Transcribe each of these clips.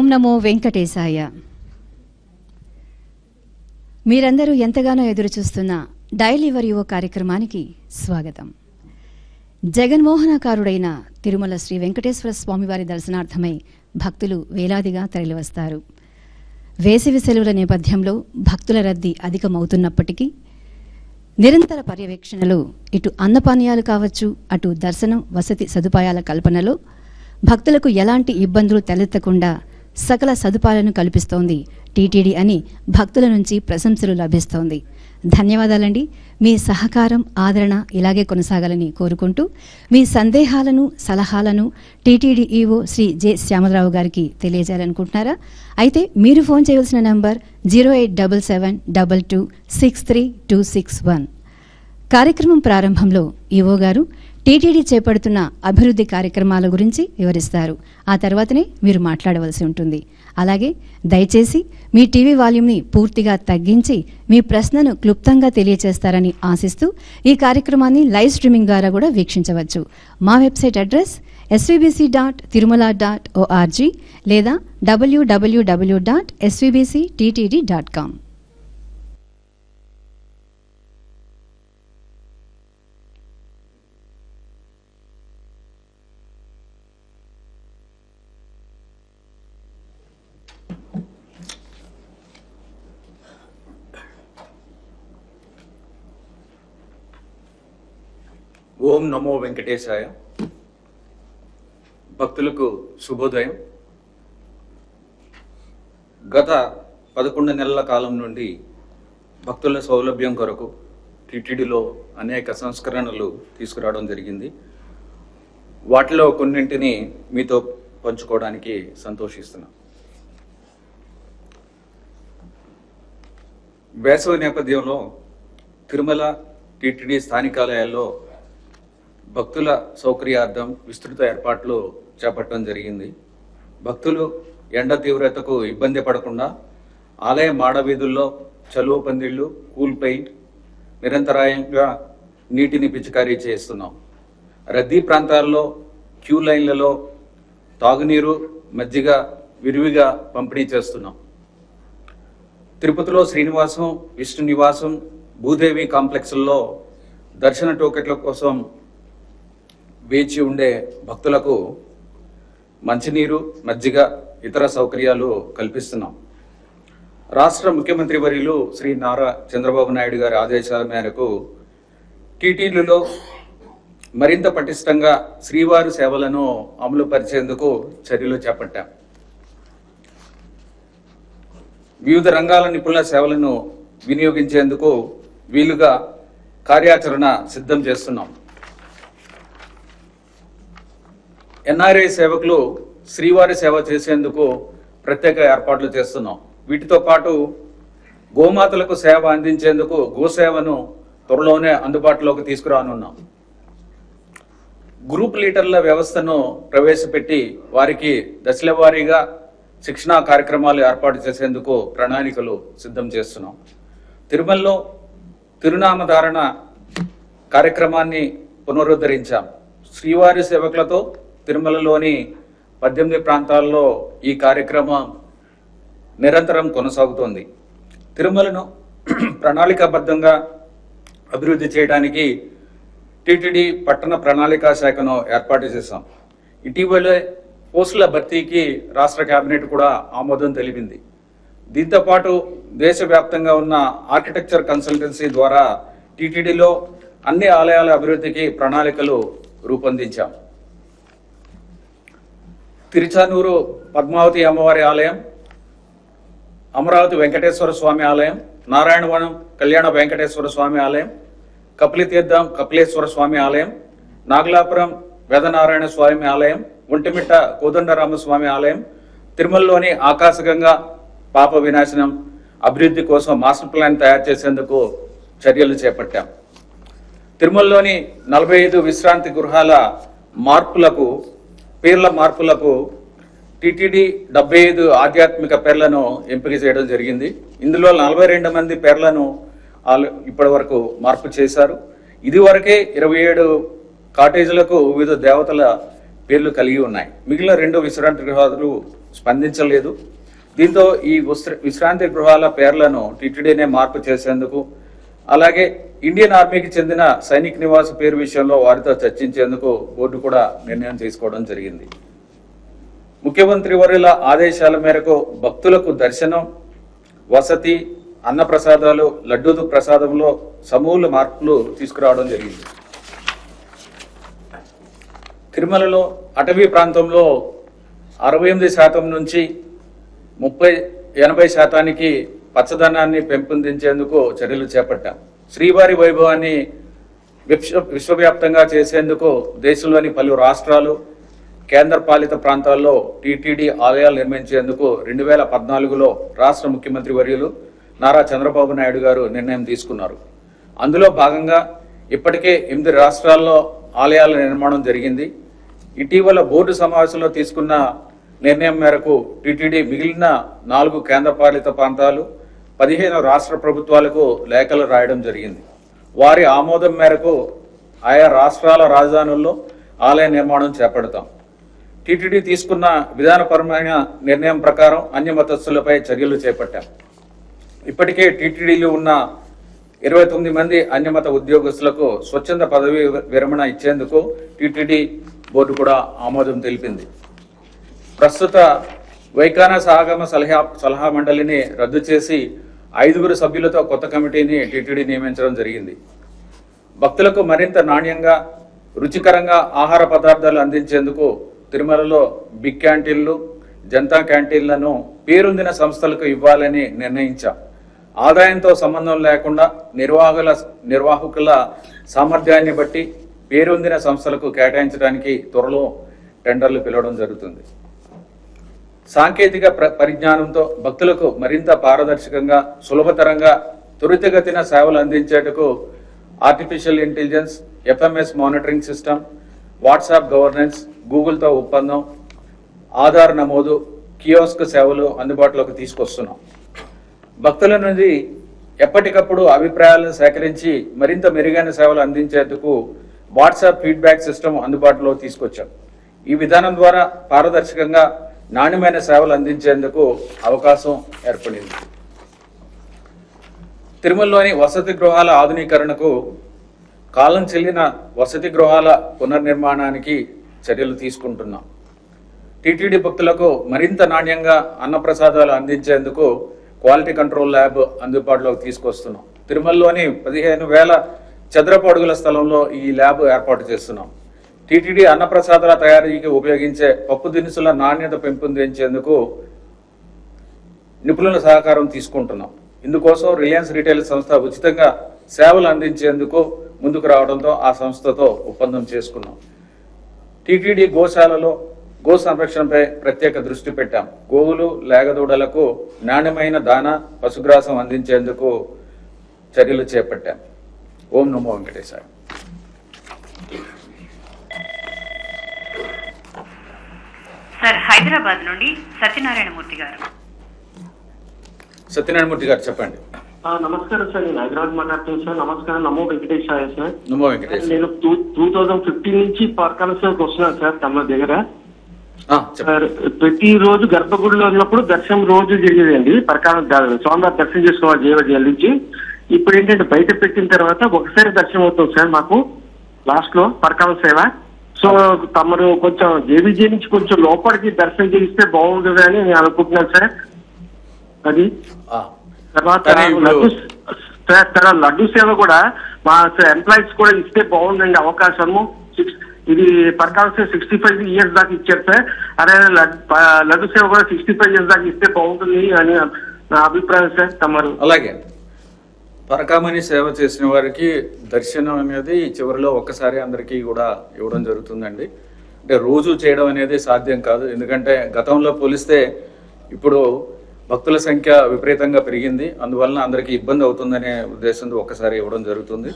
ఓం నమో వెంకటేశాయ. మీరందరూ ఎంతగానో ఎదురు చూస్తున్న డైలీ యువర్ యువ కార్యక్రమానికి స్వాగతం. జగన్మోహనాకారుడైన తిరుమల శ్రీ వెంకటేశ్వర స్వామివారి దర్శనార్థమై భక్తులు వేలాదిగా తరలివస్తారు. వేసవి సెలవుల నేపథ్యంలో భక్తుల రద్దీ అధికమవుతున్నప్పటికీ నిరంతర పర్యవేక్షణలో ఇటు అన్నపానీయాలు కావచ్చు, అటు దర్శనం వసతి సదుపాయాల కల్పనలో భక్తులకు ఎలాంటి ఇబ్బందులు తలెత్తకుండా సకల సదుపాయాలను కల్పిస్తోంది టీటీడీ అని భక్తుల నుంచి ప్రశంసలు లభిస్తోంది. ధన్యవాదాలండి. మీ సహకారం, ఆదరణ ఇలాగే కొనసాగాలని కోరుకుంటూ మీ సందేహాలను, సలహాలను టీటీడీ ఈవో శ్రీ జె శ్యామలరావు గారికి తెలియజేయాలనుకుంటున్నారా? అయితే మీరు ఫోన్ చేయవలసిన నంబర్ 08772263261. కార్యక్రమం ప్రారంభంలో ఈవో గారు టీటీడీ చేపడుతున్న అభివృద్ధి కార్యక్రమాల గురించి వివరిస్తారు. ఆ తర్వాతనే మీరు మాట్లాడవలసి ఉంటుంది. అలాగే దయచేసి మీ టీవీ వాల్యూమ్ని పూర్తిగా తగ్గించి మీ ప్రశ్నను క్లుప్తంగా తెలియజేస్తారని ఆశిస్తూ ఈ కార్యక్రమాన్ని లైవ్ స్ట్రీమింగ్ ద్వారా కూడా వీక్షించవచ్చు. మా వెబ్సైట్ అడ్రస్ svbc.tirumala.org లేదా www.svbcttd.com. ఓం నమో వెంకటేశాయ. భక్తులకు శుభోదయం. గత 11 నెలల కాలం నుండి భక్తుల సౌలభ్యం కొరకు టీటీడీలో అనేక సంస్కరణలు తీసుకురావడం జరిగింది. వాటిలో కొన్నింటిని మీతో పంచుకోవడానికి సంతోషిస్తున్నాం. వేసవి నేపథ్యంలో తిరుమల టీటీడీ స్థానికాలయాల్లో భక్తుల సౌకర్యార్థం విస్తృత ఏర్పాట్లు చేపట్టడం జరిగింది. భక్తులు ఎండ తీవ్రతకు ఇబ్బంది పడకుండా ఆలయ మాడవీధుల్లో చలువ పందిళ్లు, కూల్ పెయింట్, నిరంతరాయంగా నీటిని పిచికారీ చేస్తున్నాం. రద్దీ ప్రాంతాల్లో క్యూ లైన్లలో తాగునీరు, మజ్జిగ విరివిగా పంపిణీ చేస్తున్నాం. తిరుపతిలో శ్రీనివాసం, విష్ణు నివాసం, భూదేవి కాంప్లెక్స్ల్లో దర్శన టోకెట్ల కోసం వేచి ఉండే భక్తులకు మంచినీరు, మజ్జిగ, ఇతర సౌకర్యాలు కల్పిస్తున్నాం. రాష్ట్ర ముఖ్యమంత్రి వర్యులు శ్రీ నారా చంద్రబాబు నాయుడు గారి ఆదేశాల మేరకు టీటీడీలో మరింత పటిష్టంగా శ్రీవారి సేవలను అమలు పరిచేందుకు చర్యలు చేపట్టాం. వివిధ రంగాల నిపుణుల సేవలను వినియోగించేందుకు వీలుగా కార్యాచరణ సిద్ధం చేస్తున్నాం. ఎన్ఆర్ఐ సేవకులు శ్రీవారి సేవ చేసేందుకు ప్రత్యేక ఏర్పాట్లు చేస్తున్నాం. వీటితో పాటు గోమాతలకు సేవ అందించేందుకు గోసేవను త్వరలోనే అందుబాటులోకి తీసుకురానున్నాం. గ్రూప్ లీడర్ల వ్యవస్థను ప్రవేశపెట్టి వారికి దశల వారీగా శిక్షణా కార్యక్రమాలు ఏర్పాటు చేసేందుకు ప్రణాళికలు సిద్ధం చేస్తున్నాం. తిరుమలలో తిరునామధారణ కార్యక్రమాన్ని పునరుద్ధరించాం. శ్రీవారి సేవకులతో తిరుమలలోని 18 ప్రాంతాల్లో ఈ కార్యక్రమం నిరంతరం కొనసాగుతోంది. తిరుమలను ప్రణాళికాబద్ధంగా అభివృద్ధి చేయడానికి టీటీడీ పట్టణ ప్రణాళికా శాఖను ఏర్పాటు చేశాం. ఇటీవలే పోస్టుల భర్తీకి రాష్ట్ర కేబినెట్ కూడా ఆమోదం తెలిపింది. దీంతోపాటు దేశవ్యాప్తంగా ఉన్న ఆర్కిటెక్చర్ కన్సల్టెన్సీ ద్వారా టీటీడీలో అన్ని ఆలయాల అభివృద్ధికి ప్రణాళికలు రూపొందించాం. తిరుచానూరు పద్మావతి అమ్మవారి ఆలయం, అమరావతి వెంకటేశ్వర స్వామి ఆలయం, నారాయణవనం కళ్యాణ వెంకటేశ్వర స్వామి ఆలయం, కపిలితీర్థం కపిలేశ్వర స్వామి ఆలయం, నాగలాపురం వేదనారాయణ స్వామి ఆలయం, ఒంటిమిట్ట కోదండరామస్వామి ఆలయం, తిరుమలలోని ఆకాశగంగా పాప వినాశనం అభివృద్ధి కోసం మాస్టర్ ప్లాన్ తయారు చేసేందుకు చర్యలు చేపట్టాం. తిరుమలలోని 45 విశ్రాంతి గృహాల పేర్ల మార్పులకు టీటీడీ 75 ఆధ్యాత్మిక పేర్లను ఎంపిక చేయడం జరిగింది. ఇందులో 42 మంది పేర్లను ఇప్పటి వరకు మార్పు చేశారు. ఇదివరకే 27 కాటేజీలకు వివిధ దేవతల పేర్లు కలిగి ఉన్నాయి. మిగిలిన 2 విశ్రాంతి గృహాలు స్పందించలేదు. దీంతో ఈ విశ్రాంతి గృహాల పేర్లను టీటీడీనే మార్పు చేసేందుకు, అలాగే ఇండియన్ ఆర్మీకి చెందిన సైనిక్ నివాస్ పేరు విషయంలో వారితో చర్చించేందుకు బోర్డు కూడా నిర్ణయం తీసుకోవడం జరిగింది. ముఖ్యమంత్రి వర్యుల ఆదేశాల మేరకు భక్తులకు దర్శనం, వసతి, అన్నప్రసాదాలు, లడ్డూ ప్రసాదంలో సమూల మార్పులు తీసుకురావడం జరిగింది. తిరుమలలో అటవీ ప్రాంతంలో 68% నుంచి 80% పచ్చదనాన్ని పెంపొందించేందుకు చర్యలు చేపట్టాం. శ్రీవారి వైభవాన్ని విశ్వవ్యాప్తంగా చేసేందుకు దేశంలోని పలు రాష్ట్రాలు, కేంద్ర పాలిత ప్రాంతాల్లో టీటీడీ ఆలయాలు నిర్మించేందుకు 2014లో రాష్ట్ర ముఖ్యమంత్రి వర్యులు నారా చంద్రబాబు నాయుడు గారు నిర్ణయం తీసుకున్నారు. అందులో భాగంగా ఇప్పటికే 8 రాష్ట్రాల్లో ఆలయాల నిర్మాణం జరిగింది. ఇటీవల బోర్డు సమావేశంలో తీసుకున్న నిర్ణయం మేరకు టీటీడీ మిగిలిన 4 కేంద్రపాలిత ప్రాంతాలు, 15 రాష్ట్ర ప్రభుత్వాలకు లేఖలు రాయడం జరిగింది. వారి ఆమోదం మేరకు ఆయా రాష్ట్రాల రాజధానుల్లో ఆలయ నిర్మాణం చేపడతాం. టీటీడీ తీసుకున్న విధానపరమైన నిర్ణయం ప్రకారం అన్య మతస్థులపై చర్యలు చేపట్టాం. ఇప్పటికే టీటీడీలో ఉన్న 29 మంది అన్యమత ఉద్యోగస్తులకు స్వచ్ఛంద పదవి విరమణ ఇచ్చేందుకు టీటీడీ బోర్డు కూడా ఆమోదం తెలిపింది. ప్రస్తుత వైఖానస ఆగమ సలహా మండలిని రద్దు చేసి 5 సభ్యులతో కొత్త కమిటీని టీటీడీ నియమించడం జరిగింది. భక్తులకు మరింత నాణ్యంగా, రుచికరంగా ఆహార పదార్థాలు అందించేందుకు తిరుమలలో బిగ్ క్యాంటీన్లు, జనతా క్యాంటీన్లను పేరొందిన సంస్థలకు ఇవ్వాలని నిర్ణయించాం. ఆదాయంతో సంబంధం లేకుండా నిర్వాహకుల సామర్థ్యాన్ని బట్టి పేరొందిన సంస్థలకు కేటాయించడానికి త్వరలో టెండర్లు పిలవడం జరుగుతుంది. సాంకేతిక పరిజ్ఞానంతో భక్తులకు మరింత పారదర్శకంగా, సులభతరంగా, త్వరితగతిన సేవలు అందించేందుకు artificial intelligence, FMS monitoring system, WhatsApp governance, గూగుల్తో ఒప్పందం, ఆధార్ నమోదు, కియోస్క్ సేవలు అందుబాటులోకి తీసుకొస్తున్నాం. భక్తుల నుండి ఎప్పటికప్పుడు అభిప్రాయాలను సేకరించి మరింత మెరుగైన సేవలు అందించేందుకు వాట్సాప్ ఫీడ్బ్యాక్ సిస్టమ్ అందుబాటులో తీసుకొచ్చాం. ఈ విధానం ద్వారా పారదర్శకంగా నాణ్యమైన సేవలు అందించేందుకు అవకాశం ఏర్పడింది. తిరుమలలోని వసతి గృహాల ఆధునీకరణకు, కాలం చెల్లిన వసతి గృహాల పునర్నిర్మాణానికి చర్యలు తీసుకుంటున్నాం. టీటీడీ భక్తులకు మరింత నాణ్యంగా అన్నప్రసాదాలు అందించేందుకు క్వాలిటీ కంట్రోల్ ల్యాబ్ అందుబాటులోకి తీసుకొస్తున్నాం. తిరుమలలోని 15,000 చదరపు అడుగుల స్థలంలో ఈ ల్యాబ్ ఏర్పాటు చేస్తున్నాం. టీటీడీ అన్నప్రసాదాల తయారీకి ఉపయోగించే పప్పు దినుసుల నాణ్యత పెంపొందించేందుకు నిపుణుల సహకారం తీసుకుంటున్నాం. ఇందుకోసం రిలయన్స్ రిటైల్ సంస్థ ఉచితంగా సేవలు అందించేందుకు ముందుకు రావడంతో ఆ సంస్థతో ఒప్పందం చేసుకున్నాం. టీటీడీ గోశాలలో గో సంరక్షణపై ప్రత్యేక దృష్టి పెట్టాం. గోవులు, లేగదూడలకు నాణ్యమైన దాన, పశుగ్రాసం అందించేందుకు చర్యలు చేపట్టాం. ఓం నమో వెంకటేశాయ. సార్, హైదరాబాద్ నుండి సత్యనారాయణమూర్తి గారు. సత్యనారాయణమూర్తి గారు చెప్పండి. నమస్కారం సార్, నేను హైదరాబాద్ మాట్లాడుతున్నాను సార్. నమస్కారం, నమో వెంకటేశాయ సార్. నమో వెంకటేశ్. నేను 2015 నుంచి పర్కాలసేవకు వస్తున్నాను సార్ తమ దగ్గర. సార్, ప్రతిరోజు గర్భగుడిలో ఉన్నప్పుడు దర్శనం రోజు జరిగేదండి. పరకాల స్వామివారి దర్శనం చేసుకోవాలి జయవజయాల నుంచి. ఇప్పుడు ఏంటంటే బయట పెట్టిన తర్వాత ఒకసారి దర్శనం అవుతుంది సార్ మాకు లాస్ట్ లో పరకాల సేవ. సో తమరు కొంచెం జేబీజే నుంచి కొంచెం లోపలికి దర్శనం చేయిస్తే బాగుంటుంది అని నేను అనుకుంటున్నాను సార్. అది తర్వాత లడ్డు సేవ కూడా మా ఎంప్లాయీస్ కూడా ఇస్తే బాగుందండి అవకాశము. ఇది పరకాల సేవ 65 years దాకా ఇచ్చారు సార్. అదే లడ్డు సేవ కూడా 65 years దాకా ఇస్తే బాగుంటుంది అని నా అభిప్రాయం సార్. తమరు అలాగే పరకామణి సేవ చేసిన వారికి దర్శనం అనేది చివరిలో ఒక్కసారి అందరికీ కూడా ఇవ్వడం జరుగుతుందండి. అంటే రోజు చేయడం అనేది సాధ్యం కాదు. ఎందుకంటే గతంలో పోలిస్తే ఇప్పుడు భక్తుల సంఖ్య విపరీతంగా పెరిగింది. అందువలన అందరికీ ఇబ్బంది అవుతుందనే ఉద్దేశంతో ఒక్కసారి ఇవ్వడం జరుగుతుంది.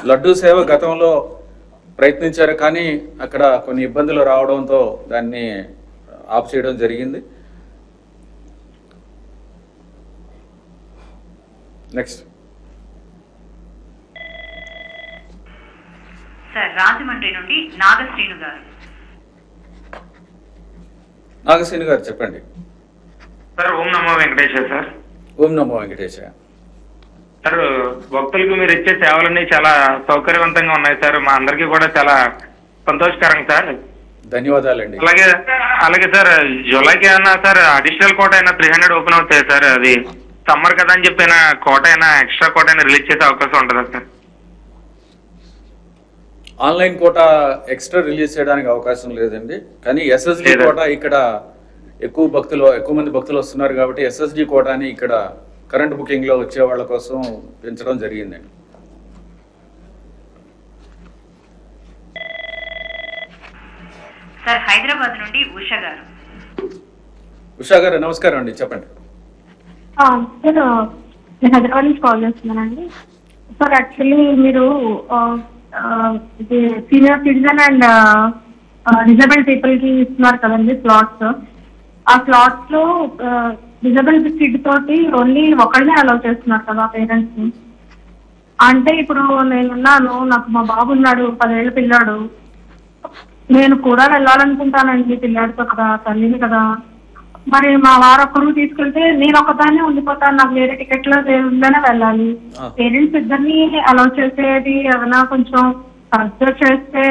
లడ్డూ సేవ గతంలో ప్రయత్నించారు, కానీ అక్కడ కొన్ని ఇబ్బందులు రావడంతో దాన్ని ఆఫ్ చేయడం జరిగింది. నెక్స్ట్ సార్, రాజమండ్రి నుండి నాగశ్రీను గారు. నాగశ్రీను గారు చెప్పండి. సార్ ఓం నమో వెంకటేశ్వర సార్. ఓం నమో వెంకటేశ. సార్ భక్తులకు మీరు ఇచ్చే సేవలన్నీ చాలా సౌకర్యవంతంగా ఉన్నాయి సార్. మా అందరికీ కూడా చాలా సంతోషకరం సార్. ధన్యవాదాలండి. అలాగే సార్ జూలైకి ఏమన్నా సార్ అడిషనల్ కోట అయినా 300 ఓపెన్ అవుతాయి సార్. అది సమ్మర్ కదా అని చెప్పిన కోట అయినా ఎక్స్ట్రా కోట అయినా రిలీజ్ చేసే అవకాశం ఉంటుందా సార్? ఆన్లైన్ కోట ఎక్స్ట్రా రిలీజ్ చేయడానికి అవకాశం లేదండి. కానీ ఎస్ఎస్డి కోట ఇక్కడ ఎక్కువ మంది భక్తులు వస్తున్నారు కాబట్టి ఎస్ఎస్డి కోటాని ఇక్కడ కరెంట్ బుకింగ్ లో వచ్చే వాళ్ళ కోసం పెంచడం జరిగిందండి. సార్ హైదరాబాద్ నుండి ఉషా గారు. ఉషా గారు నమస్కారం అండి, చెప్పండి. సార్ నేను హైదరాబాద్ నుంచి కాల్ చేస్తున్నానండి. సార్ యాక్చువల్లీ మీరు senior citizen and disable people కి ఇస్తున్నారు కదండి స్లాట్స్. ఆ స్లాట్స్ లో డిజబుల్ కిడ్ తోటి ఓన్లీ ఒకళ్ళనే అలౌ చేస్తున్నారు కదా పేరెంట్స్ ని. అంటే ఇప్పుడు నేనున్నాను, నాకు మా బాబు ఉన్నాడు, 10 ఏళ్ళ పిల్లాడు. నేను కూడా వెళ్ళాలనుకుంటానండి పిల్లాడితో కదా, తల్లిని కదా. మరి మా వారు ఒక్కరు తీసుకెళ్తే నేను ఒకదాన్ని ఉండిపోతాను, నాకు వేరే టికెట్ లో దేవుళ్ళనే వెళ్ళాలి. పేరెంట్స్ ఇద్దరిని అలౌ చేసేది ఏమైనా కొంచెం కన్సిడర్ చేస్తే,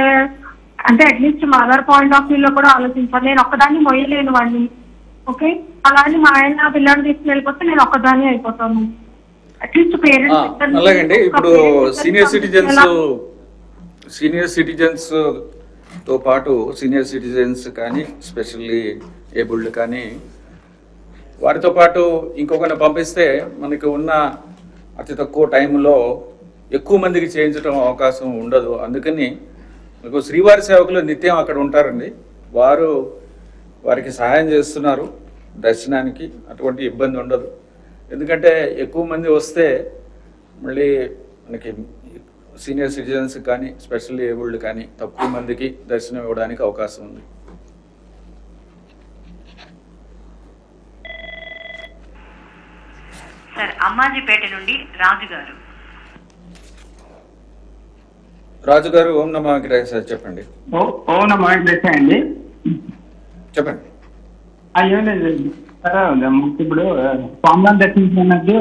అంటే at least mother point of view లో కూడా ఆలోచించాలి. నేను ఒక్కదాన్ని మొయ్యలేను వాడిని, ఓకే. అలాగే మా ఆయన పిల్లని తీసుకుని వెళ్ళిపోతే నేను ఒక్కదాన్ని అయిపోతాను. At least parents. అలాగండి, ఇప్పుడు సీనియర్ సిటిజన్స్ తో పాటు సీనియర్ సిటిజన్స్ కానీ స్పెషల్లీ ఏబుల్డ్ కానీ వారితో పాటు ఇంకొకరిని పంపిస్తే మనకి ఉన్న అతి తక్కువ టైంలో ఎక్కువ మందికి చేయించడం అవకాశం ఉండదు. అందుకని మీకు శ్రీవారి సేవకులు నిత్యం అక్కడ ఉంటారండి. వారికి సహాయం చేస్తున్నారు దర్శనానికి, అటువంటి ఇబ్బంది ఉండదు. ఎందుకంటే ఎక్కువ మంది వస్తే మళ్ళీ మనకి సీనియర్ సిటిజన్స్ కానీ స్పెషల్లీ ఏబుల్డ్ కానీ తక్కువ మందికి దర్శనం ఇవ్వడానికి అవకాశం ఉంది. సార్ అమ్మాజీపేట నుండి రాజు గారు ఓం నమో వెంకటేశ్వర చెప్పండి. ఓం నమో వెంకటేశ్వర అండి, చెప్పండి. ఏం లేదు సార్, ఇప్పుడు స్వామివారిని దర్శించినట్టు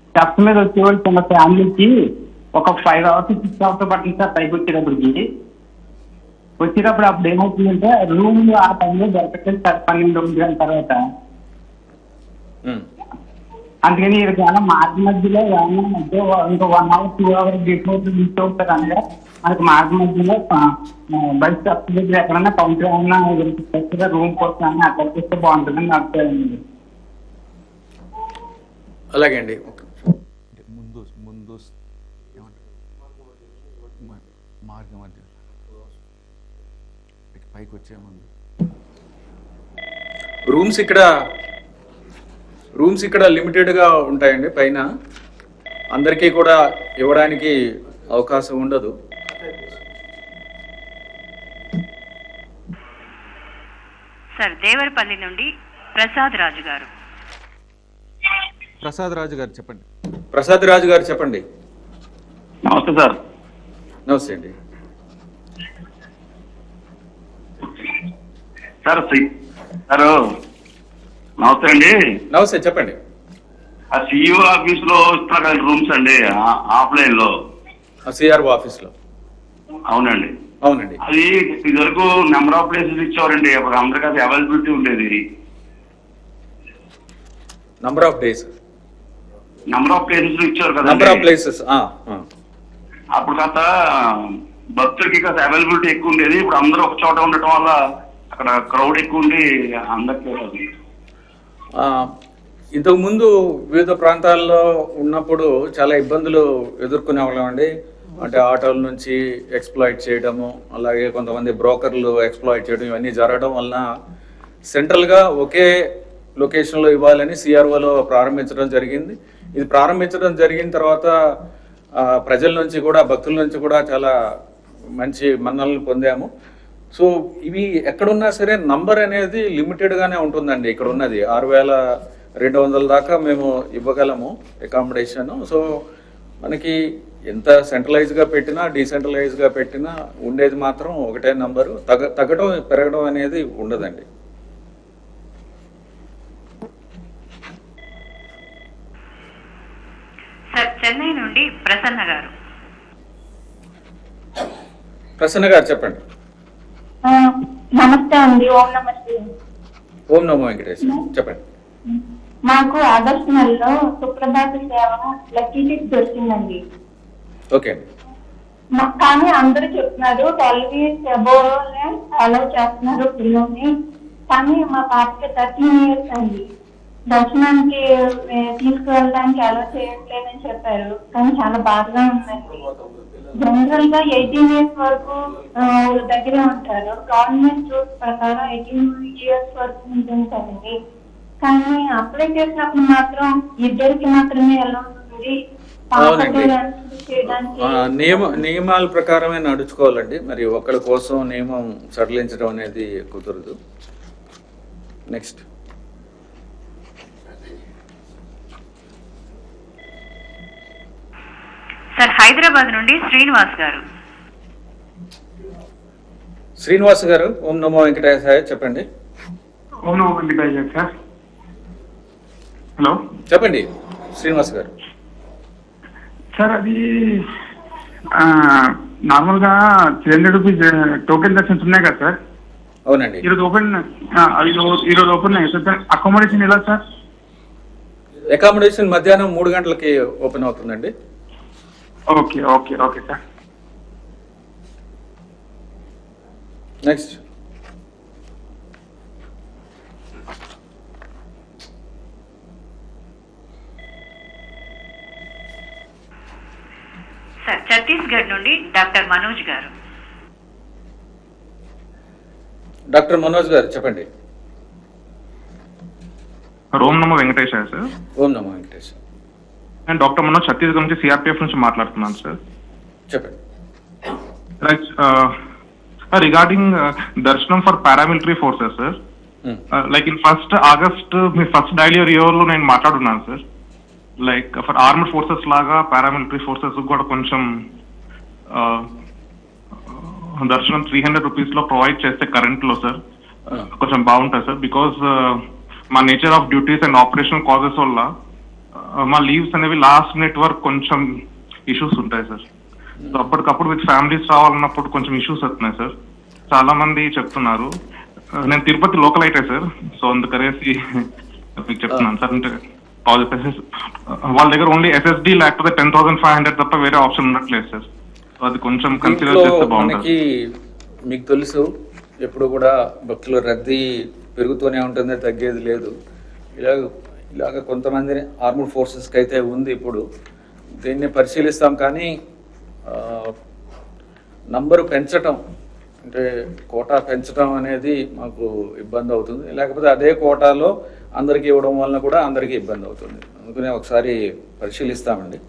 స్టెప్స్ మీద వచ్చేవాళ్ళు చిన్న ఫ్యామిలీకి ఒక 5 hours 6 hours పట్టింది సార్ పైకి వచ్చేటప్పటికి. అప్పుడు ఏమవుతుందంటే రూమ్ ఆ టైంలో దొరకట్లేదు సార్ 12 గంటల తర్వాత. అందుకని ఏమైనా మార్గ మధ్యలో ఏమన్నా ఇంకా 1 hour 2 hours మిస్ అవుతారు. అంటే మనకి మార్గ మధ్యలో బస్ స్టాప్ దగ్గర ఎక్కడన్నా కౌంటర్ ఏమన్నా రూమ్ కోసం అక్కడ చేస్తే బాగుంటుందని నాకు. అలాగే అండి, ముందు మార్గం మధ్య పైకి వచ్చే ముందు రూమ్స్ ఇక్కడ లిమిటెడ్గా ఉంటాయండి. పైన అందరికీ కూడా ఇవ్వడానికి అవకాశం ఉండదు. సార్ దేవరపల్లి నుండి ప్రసాద్ రాజు గారు. ప్రసాద్ రాజు గారు చెప్పండి. నమస్తే సార్. నమస్తే అండి. సార్ నమస్తే అండి. నమస్తే చెప్పండి. ఆ సిఇఓ ఆఫీస్ లో ఇస్తున్నారు కదా రూమ్స్ అండి ఆఫ్లైన్ లో. సిఆర్ఓ ఆఫీస్ లో? అవునండి. అది ఇదివరకు నెంబర్ ఆఫ్ ప్లేసెస్ ఇచ్చేవారండి, అప్పుడు అందరికీ అది అవైలబిలిటీ ఉండేది. నంబర్ ఆఫ్ ప్లేసెస్ ఇచ్చారు కదా. అప్పుడు కాస్త భక్తులకి కాస్త అవైలబిలిటీ ఎక్కువ ఉండేది. ఇప్పుడు అందరూ ఒక చోట ఉండటం వల్ల అక్కడ క్రౌడ్ ఎక్కువ ఉండి అందరికీ. ఇంతకుముందు వివిధ ప్రాంతాల్లో ఉన్నప్పుడు చాలా ఇబ్బందులు ఎదుర్కొనే వాళ్ళం అండి. అంటే ఆటోల నుంచి ఎక్స్ప్లాయిట్ చేయడము, అలాగే కొంతమంది బ్రోకర్లు ఎక్స్ప్లాయిట్ చేయడం, ఇవన్నీ జరగడం వలన సెంట్రల్గా ఒకే లొకేషన్లో ఇవ్వాలని సిఆర్ఓలో ప్రారంభించడం జరిగింది. ఇది ప్రారంభించడం జరిగిన తర్వాత ప్రజల నుంచి కూడా భక్తుల నుంచి కూడా చాలా మంచి మన్ననలు పొందాము. సో ఇవి ఎక్కడున్నా సరే నంబర్ అనేది లిమిటెడ్గానే ఉంటుందండి. ఇక్కడ ఉన్నది 6200 దాకా మేము ఇవ్వగలము అకామిడేషన్. సో మనకి ఎంత సెంట్రలైజ్గా పెట్టినా డీసెంట్రలైజ్గా పెట్టినా ఉండేది మాత్రం ఒకటే నంబరు. తగ్గడం పెరగడం అనేది ఉండదండి. ప్రసన్న గారు చెప్పండి. నమస్తే అండి. ఓం నమస్తే. ఓం నమో వెంకటేశ్వర చెప్పండి. మాకు ఆగస్టు నెలలో సుప్రభాత సేవ లక్కీ టిప్ దొరికిందండి. ఓకే. కానీ అందరూ చెప్తున్నారు 12 years అబోవ్ అలౌ చేస్తున్నారు పిల్లల్ని. కానీ మా పాపకి 13 years అండి. దర్శనానికి తీసుకువెళ్ళడానికి అలౌ చేయట్లేదని చెప్పారు. కానీ చాలా బాధగా ఉందండి. జనరల్ గా 18 years వరకు దగ్గరే ఉంటారు. గవర్నమెంట్ రూల్స్ ప్రకారం 18 years వరకు ఉంటుంది కదండి. కానీ అప్లై చేసినప్పుడు మాత్రం ఇద్దరికి మాత్రమే ఎలా ఉంటుంది. నియమాల ప్రకారమే నడుచుకోవాలండి. మరి ఒకరి కోసం నియమం సడలించడం అనేది కుదరదు. నెక్స్ట్ సార్ హైదరాబాద్ నుండి శ్రీనివాస్ గారు. శ్రీనివాస్ గారు ఓం నమో వెంకటేశాయ చెప్పండి. ఓం నమో వెంకటేశాయ సార్. హలో చెప్పండి శ్రీనివాస్ గారు. సార్ అది నార్మల్ గా 300 రూపీస్ టోకెన్ దర్శన్స్ ఉన్నాయి కదా సార్. అవునండి. ఈరోజు ఓపెన్ అకామిడేషన్ ఎలా సార్? అకామిడేషన్ మధ్యాహ్నం 3 గంటలకి ఓపెన్ అవుతుందండి. Okay okay okay sir. Next sir Chhattisgarh నుండి డాక్టర్ మనోజ్ గారు. డాక్టర్ మనోజ్ గారు చెప్పండి. ఓం నమో వెంకటేశ్వర సార్. ఓం నమో వెంకటేశ్వర. నేను డాక్టర్ మనోజ్ ఛత్తీస్గఢ్ నుంచి సిఆర్పిఎఫ్ నుంచి మాట్లాడుతున్నాను సార్. చెప్పండి. రిగార్డింగ్ దర్శనం for paramilitary forces sir. Like in 1st August మీ ఫస్ట్ డైలీ రియోలో నేను మాట్లాడున్నాను సార్. లైక్ ఫర్ ఆర్మడ్ ఫోర్సెస్ లాగా పారామిలిటరీ ఫోర్సెస్ కూడా కొంచెం దర్శనం 300 రూపీస్ లో ప్రొవైడ్ చేస్తే కరెంట్ లో సార్ కొంచెం బాగుంటుంది సార్. బికాస్ మా nature of duties and operational causes వల్ల మా లీవ్స్ అనేవి లాస్ట్ మినిట్ వరకు కొంచెం ఇష్యూస్ ఉంటాయి సార్. సో అప్పటికప్పుడు విత్ ఫ్యామిలీస్ రావాలన్నప్పుడు కొంచెం ఇష్యూస్ వస్తున్నాయి సార్. చాలా మంది చెప్తున్నారు. నేను తిరుపతి లోకల్ అయితే సార్. సో అందుకనేసి మీకు చెప్తున్నాను సార్. అంటే వాళ్ళ దగ్గర ఓన్లీ ఎస్ఎస్డి లేకపోతే 10,500 తప్ప వేరే ఆప్షన్ ఉండట్లేదు సార్. సో అది కొంచెం కన్సిడర్ చేస్తే బాగుంటుంది. మీకు తెలుసు ఎప్పుడు కూడా భక్తుల రద్దీ పెరుగుతూనే ఉంటుంది, తగ్గేది లేదు. ఇలాగ కొంతమంది ఆర్మడ్ ఫోర్సెస్కి అయితే ఉంది. ఇప్పుడు దీన్ని పరిశీలిస్తాం. కానీ నంబరు పెంచటం అంటే కోటా పెంచడం అనేది మాకు ఇబ్బంది అవుతుంది. లేకపోతే అదే కోటాలో అందరికీ ఇవ్వడం వలన కూడా అందరికీ ఇబ్బంది అవుతుంది. అందుకనే ఒకసారి పరిశీలిస్తామండి.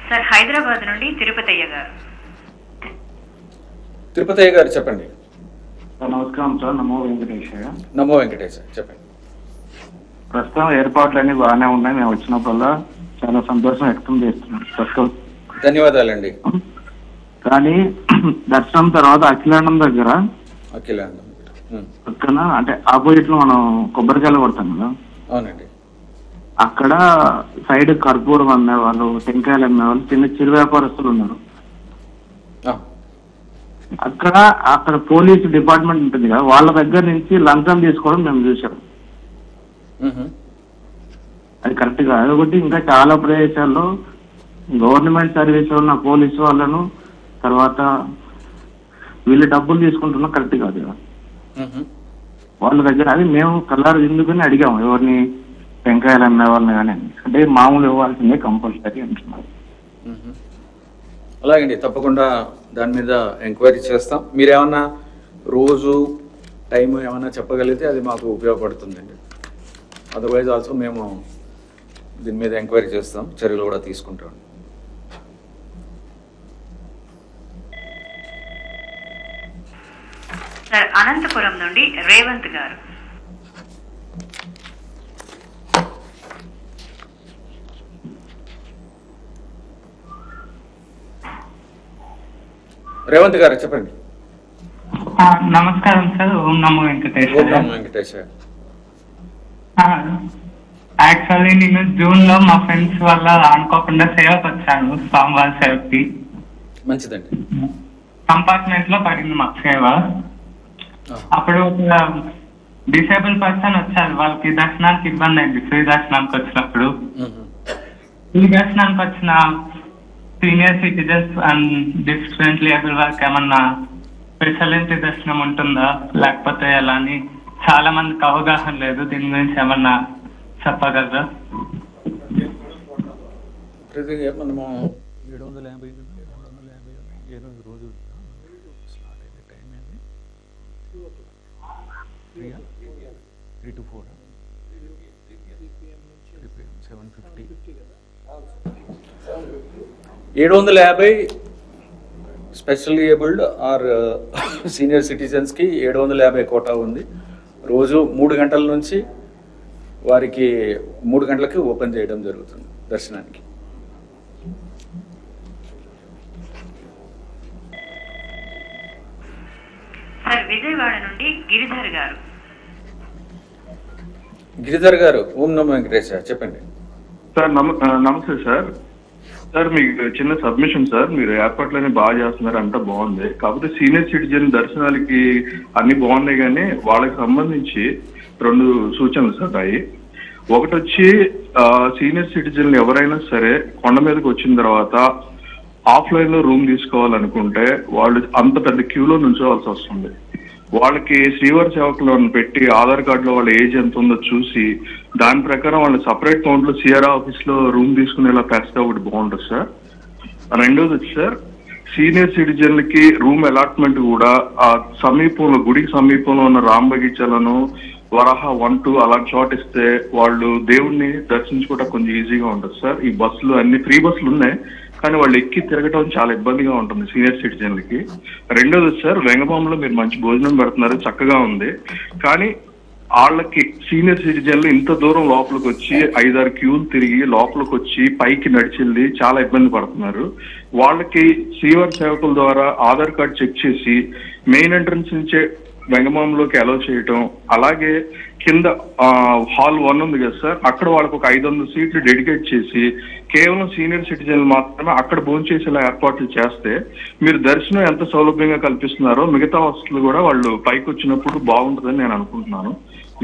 సార్ హైదరాబాద్ నుండి తిరుపతయ్య గారు. తిరుపతయ్య గారు చెప్పండి. నమస్కారం సార్. నమో వెంకటేశ్వర. నమో వెంకటేశ్వర చెప్పండి. ప్రస్తుతం ఏర్పాట్లు అన్ని బాగానే ఉన్నాయి. మేము వచ్చినప్పుడల్లా చాలా సంతోషం వ్యక్తం చేస్తున్నాం. ధన్యవాదాలండి. కానీ దర్శనం తర్వాత అఖిలాండం దగ్గర పక్కన అంటే ఆపోజిట్ లో మనం కొబ్బరికాయలు కొడతాం కదా. అవునండి. అక్కడ సైడ్ కర్పూరం అమ్మేవాళ్ళు, టెంకాయలు అమ్మేవాళ్ళు, చిన్న చిరు వ్యాపారస్తులు ఉన్నారు. అక్కడ పోలీసు డిపార్ట్మెంట్ ఉంటుంది కదా, వాళ్ళ దగ్గర నుంచి లంచం తీసుకోవడం మేము చూసాం. అది కరెక్ట్ కాదు. అదొకటి ఇంకా చాలా ప్రదేశాల్లో గవర్నమెంట్ సర్వీస్ ఉన్న పోలీసు వాళ్ళను తర్వాత వీళ్ళు డబ్బులు తీసుకుంటున్నా కరెక్ట్ కాదు కదా వాళ్ళ దగ్గర. అది మేము కలర్ ఎందుకని అడిగాము ఎవరిని, టెంకాయలు అమ్మే వాళ్ళని కానీ. అంటే మామూలు ఇవ్వాల్సిందే కంపల్సరీ అంటున్నారు. అలాగండి, తప్పకుండా దాని మీద ఎంక్వైరీ చేస్తాం. మీరేమన్నా రోజు టైం ఏమన్నా చెప్పగలిగితే అది మాకు ఉపయోగపడుతుందండి. అదర్వైజ్ ఆల్సో మేము దీని మీద ఎంక్వైరీ చేస్తాం, చర్యలు కూడా తీసుకుంటాం. సార్ అనంతపురం నుండి రేవంత్ గారు. రేవంత్ గారు చెప్పండి. నమస్కారం సార్. ఓం నమో వెంకటేశ్వర. ఓం నమో వెంకటేశ్వర. యాక్చువల్ యాక్చువల్లీ నేను జూన్ లో మా ఫ్రెండ్స్ వల్ల అనుకోకుండా సేవకు వచ్చాను, స్వామివారి సేవకి. మంచిదండి. కంపార్ట్మెంట్ లో పడింది మాకు సేవ. అప్పుడు డిసేబుల్ పర్సన్ వచ్చారు, వాళ్ళకి దర్శనానికి ఇబ్బంది అయింది. ఫ్రీ దర్శనానికి వచ్చినప్పుడు ఫ్రీ దర్శనానికి వచ్చిన senior citizens and differently able వాళ్ళకి ఏమన్నా స్పెషాలిటీ దర్శనం ఉంటుందా లేకపోతే ఎలా అని చాలా మందికి అవగాహన లేదు. దీని గురించి ఏమన్నా చెప్పగలరా? మనము 750 రోజు స్టార్ట్ అయ్యే టైం ఏంది? 3 to 4 750 750 specially abled or senior సిటిజన్స్కి 750 కోటా ఉంది. రోజు 3 గంటల నుంచి వారికి 3 గంటలకి ఓపెన్ చేయడం జరుగుతుంది దర్శనానికి. సార్ విజయవాడ నుండి గిరిధర్ గారు. గిరిధర్ గారు, ఓం నమో వెంకటేశ, చెప్పండి. సార్ నమస్తే సార్. సార్ మీకు చిన్న సబ్మిషన్ సార్. మీరు ఏర్పాట్లన్నీ బాగా చేస్తున్నారు, అంతా బాగుంది. కాకపోతే సీనియర్ సిటిజన్ దర్శనాలకి అన్ని బాగున్నాయి, కానీ వాళ్ళకి సంబంధించి 2 సూచనలు సార్. అవి ఒకటి వచ్చి సీనియర్ సిటిజన్లు ఎవరైనా సరే కొండ మీదకి వచ్చిన తర్వాత ఆఫ్లైన్ లో రూమ్ తీసుకోవాలనుకుంటే వాళ్ళు అంత పెద్ద క్యూలో నుంచోవాల్సి వస్తుంది. వాళ్ళకి శ్రీవారి సేవకులు పెట్టి ఆధార్ కార్డులో వాళ్ళ ఏజ్ ఎంత ఉందో చూసి దాని ప్రకారం వాళ్ళ సపరేట్ కౌంట్ లో సిఆర్ ఆఫీస్ లో రూమ్ తీసుకునేలా పెస్తే ఒకటి బాగుంటుంది సార్. రెండోది వచ్చి సార్, సీనియర్ సిటిజన్లకి రూమ్ అలాట్మెంట్ కూడా ఆ సమీపంలో, గుడికి సమీపంలో ఉన్న రామ్ బగీచాలను, వరాహ 1, 2 అలాంటి చోట ఇస్తే వాళ్ళు దేవుణ్ణి దర్శించుకోవడం కొంచెం ఈజీగా ఉంటుంది సార్. ఈ బస్సులు అన్ని ఫ్రీ బస్సులు ఉన్నాయి, కానీ వాళ్ళు ఎక్కి తిరగటం చాలా ఇబ్బందిగా ఉంటుంది సీనియర్ సిటిజన్లకి. రెండోది సార్, వెంగబాంలో మీరు మంచి భోజనం పెడుతున్నారు, చక్కగా ఉంది. కానీ వాళ్ళకి సీనియర్ సిటిజన్లు ఇంత దూరం లోపలికి వచ్చి 5-6 క్యూలు తిరిగి లోపలికి వచ్చి పైకి నడిచెళ్ళి చాలా ఇబ్బంది పడుతున్నారు. వాళ్ళకి శ్రీవారి సేవకుల ద్వారా ఆధార్ కార్డ్ చెక్ చేసి మెయిన్ ఎంట్రన్స్ నుంచే వెంగమాంలోకి అలౌ చేయటం, అలాగే కింద హాల్ 1 ఉంది కదా సార్, అక్కడ వాళ్ళకి ఒక 500 సీట్లు డెడికేట్ చేసి కేవలం సీనియర్ సిటిజన్లు మాత్రమే అక్కడ భోంచేసేలా ఏర్పాట్లు చేస్తే మీరు దర్శనం ఎంత సౌలభ్యంగా కల్పిస్తున్నారో మిగతా వసతులు కూడా వాళ్ళు పైకి వచ్చినప్పుడు బాగుంటుందని నేను అనుకుంటున్నాను.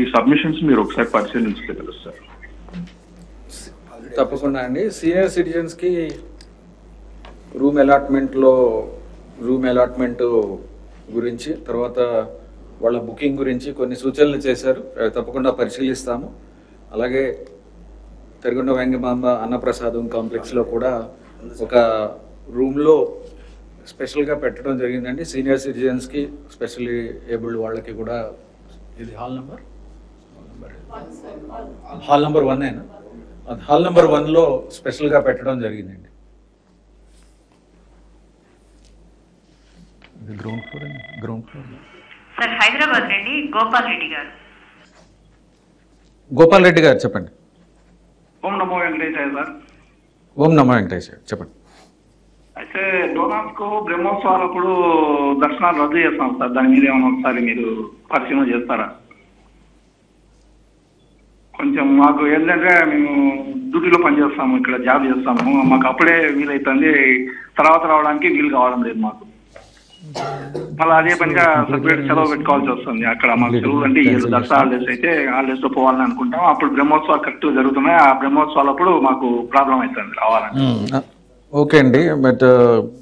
ఈ సబ్మిషన్స్ మీరు ఒకసారి పరిశీలించలేదు కదా సార్? తప్పకుండా అండి. సీనియర్ సిటిజన్స్కి రూమ్ అలాట్మెంట్ గురించి, తర్వాత వాళ్ళ బుకింగ్ గురించి కొన్ని సూచనలు చేశారు, తప్పకుండా పరిశీలిస్తాము. అలాగే తెరగొండ వెంగమాంబ అన్నప్రసాదం కాంప్లెక్స్లో కూడా ఒక రూమ్లో స్పెషల్గా పెట్టడం జరిగిందండి సీనియర్ సిటిజన్స్కి, స్పెషల్లీ ఏబుల్డ్ వాళ్ళకి కూడా. ఇది హాల్ నెంబర్ 1 అయినా, హాల్ నెంబర్ 1లో స్పెషల్గా పెట్టడం జరిగిందండి. గ్రౌండ్ ఫ్లోర్ సార్ హైదరాబాద్ నుండి గోపాల్ రెడ్డి గారు. గోపాల్ రెడ్డి గారు, చెప్పండి. ఓం నమో వెంకటేశాయ సార్. ఓం నమో వెంకటేశాయ, చెప్పండి. అయితే డోనాస్కో బ్రహ్మోత్సవాలప్పుడు దర్శనాలు రద్దు చేస్తాం సార్, దాని మీద ఏమైనా ఒకసారి మీరు పరిశీలన చేస్తారా? కొంచెం మాకు ఏంటంటే మేము డ్యూటీలో పనిచేస్తాము, ఇక్కడ జాబ్ చేస్తాము, మాకు అప్పుడే వీలైతుంది, తర్వాత రావడానికి వీలు కావడం లేదు మాకు. మళ్ళీ అదే పనిగా సపరేట్ సెలవు పెట్టుకోవాల్సి వస్తుంది. అక్కడ మాకు సెలవులు అంటే దసరా హాలిడేస్ అయితే హాలిడేస్ లో పోవాలని అనుకుంటాం, అప్పుడు బ్రహ్మోత్సవాలు కరెక్ట్ జరుగుతున్నాయి. ఆ బ్రహ్మోత్సవాలప్పుడు మాకు ప్రాబ్లం అవుతుంది రావాలని. ఓకే అండి, బట్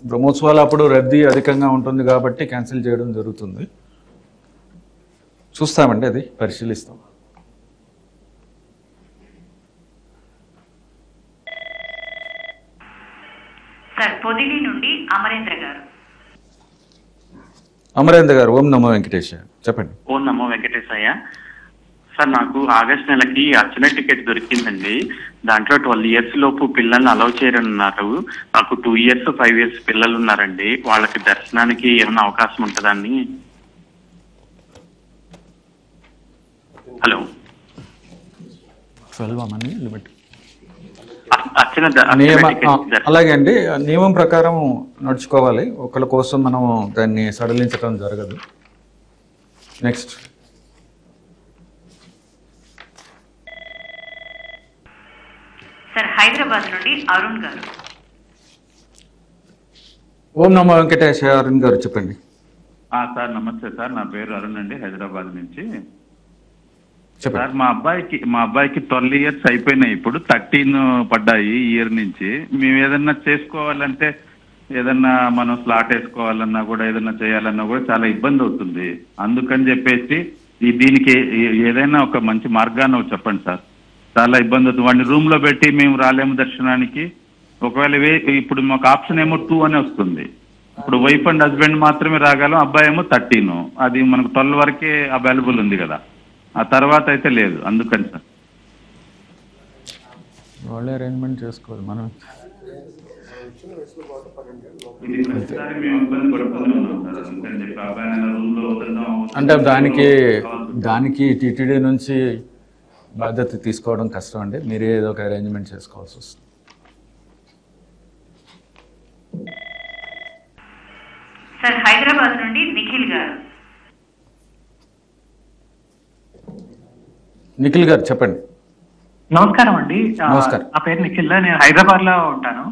బ్రహ్మోత్సవాలు అప్పుడు రద్దీ అధికంగా ఉంటుంది కాబట్టి క్యాన్సిల్ చేయడం జరుగుతుంది. చూస్తామండి, అది పరిశీలిస్తాం. సార్ పొదిలి నుండి అమరేంద్ర గారు. అమరేంద్ర గారు, ఓం నమో వెంకటేశ, చెప్పండి. ఓం నమో వెంకటేశయ్య. సార్ నాకు ఆగస్ట్ నెలకి అర్చన టికెట్ దొరికిందండి. దాంట్లో 12 years లోపు పిల్లల్ని అలౌ చేయరన్నారు. నాకు 2 years 5 years పిల్లలు ఉన్నారండి, వాళ్ళకి దర్శనానికి ఏమైనా అవకాశం ఉంటుందని. Hello, 12 money limit. అలాగే అండి, నియమం ప్రకారం నడుచుకోవాలి. ఒకళ్ళ కోసం మనం దాన్ని సడలించడం జరగదు. నెక్స్ట్ సార్ హైదరాబాద్ నుండి అరుణ్ గారు. ఓం నమో వెంకటేశ్. అరుణ్ గారు చెప్పండి. సార్ నమస్తే సార్, నా పేరు అరుణ్ అండి, హైదరాబాద్ నుంచి. సార్ మా అబ్బాయికి 12 years అయిపోయినాయి, ఇప్పుడు 13 పడ్డాయి ఈ ఇయర్ నుంచి. మేము ఏదన్నా చేసుకోవాలంటే, ఏదన్నా మనం స్లాట్ వేసుకోవాలన్నా కూడా, ఏదన్నా చేయాలన్నా కూడా చాలా ఇబ్బంది అవుతుంది. అందుకని చెప్పేసి దీనికి ఏదైనా ఒక మంచి మార్గాన్ని చెప్పండి సార్. చాలా ఇబ్బంది అవుతుంది. వాడిని రూమ్ లో పెట్టి మేము రాలేము దర్శనానికి. ఒకవేళ ఇప్పుడు మాకు ఆప్షన్ ఏమో 2 అని వస్తుంది. ఇప్పుడు వైఫ్ అండ్ హస్బెండ్ మాత్రమే రాగలం, అబ్బాయి ఏమో 13. అది మనకు 12 వరకే అవైలబుల్ ఉంది కదా, ఆ తర్వాత అయితే లేదు. అందుకని సార్ వాళ్ళే అరేంజ్మెంట్ చేసుకోవాలి మనం. అంటే దానికి టీటీడీ నుంచి బాధ్యత తీసుకోవడం కష్టం అండి. మీరే ఏదో ఒక అరేంజ్మెంట్ చేసుకోవాల్సి వస్తుంది. సార్ హైదరాబాద్ నుండి నిఖిల్ గారు. నిఖిల్ గారు చెప్పండి. నమస్కారం అండి. నమస్కారం. నా పేరు నిఖిల్, నేను హైదరాబాద్ లో ఉంటాను.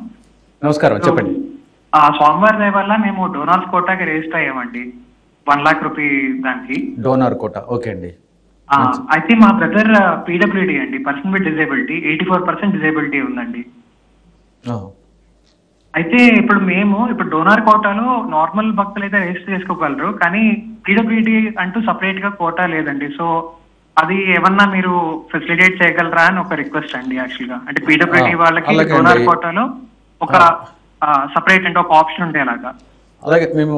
నమస్కారం, చెప్పండి. సోమవారం దయ వల్ల మేము డోనార్స్ కోటాకి రిజిస్టర్ అయ్యామండి, 1 lakh రూపీ దానికి. డోనార్ కోటా, ఓకే అండి. అయితే మా బ్రదర్ పీడబ్ల్యూడి అండి, పర్సన్ విత్ డిజేబిలిటీ, 84% డిజేబిలిటీ ఉందండి. అయితే ఇప్పుడు డోనార్ కోటాలో నార్మల్ భక్తులు అయితే రిజిస్టర్ చేసుకోగలరు, కానీ పీడబ్ల్యూడి అంటూ సపరేట్ గా కోటా లేదండి. సో అది ఏమన్నా మీరు ఫెసిలిటేట్ చేయగలరా అని ఒక రిక్వెస్ట్ అండి. యాక్చువల్ గా అంటే పీడబ్ల్యూడి వాళ్ళకి డోనార్ కోటాలో ఒక సపరేట్ అంటే ఒక ఆప్షన్ ఉంటే అలాగా. అలాగే మేము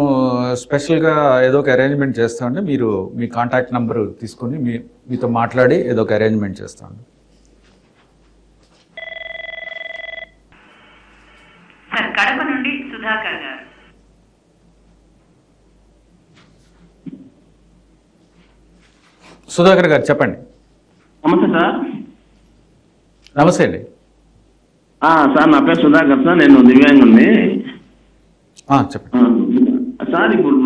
స్పెషల్గా ఏదో ఒక అరేంజ్మెంట్ చేస్తామండి. మీరు మీ కాంటాక్ట్ నెంబర్ తీసుకుని మీతో మాట్లాడి ఏదో ఒక అరేంజ్మెంట్ చేస్తామండి. సార్ కడప నుండి సుధాకర్ గారు. సుధాకర్ గారు చెప్పండి. నమస్తే సార్. నమస్తే అండి. సార్ నా పేరు సుధాకర్ సార్, నేను దివ్యాంగుని. చెప్పండి సార్. ఇప్పుడు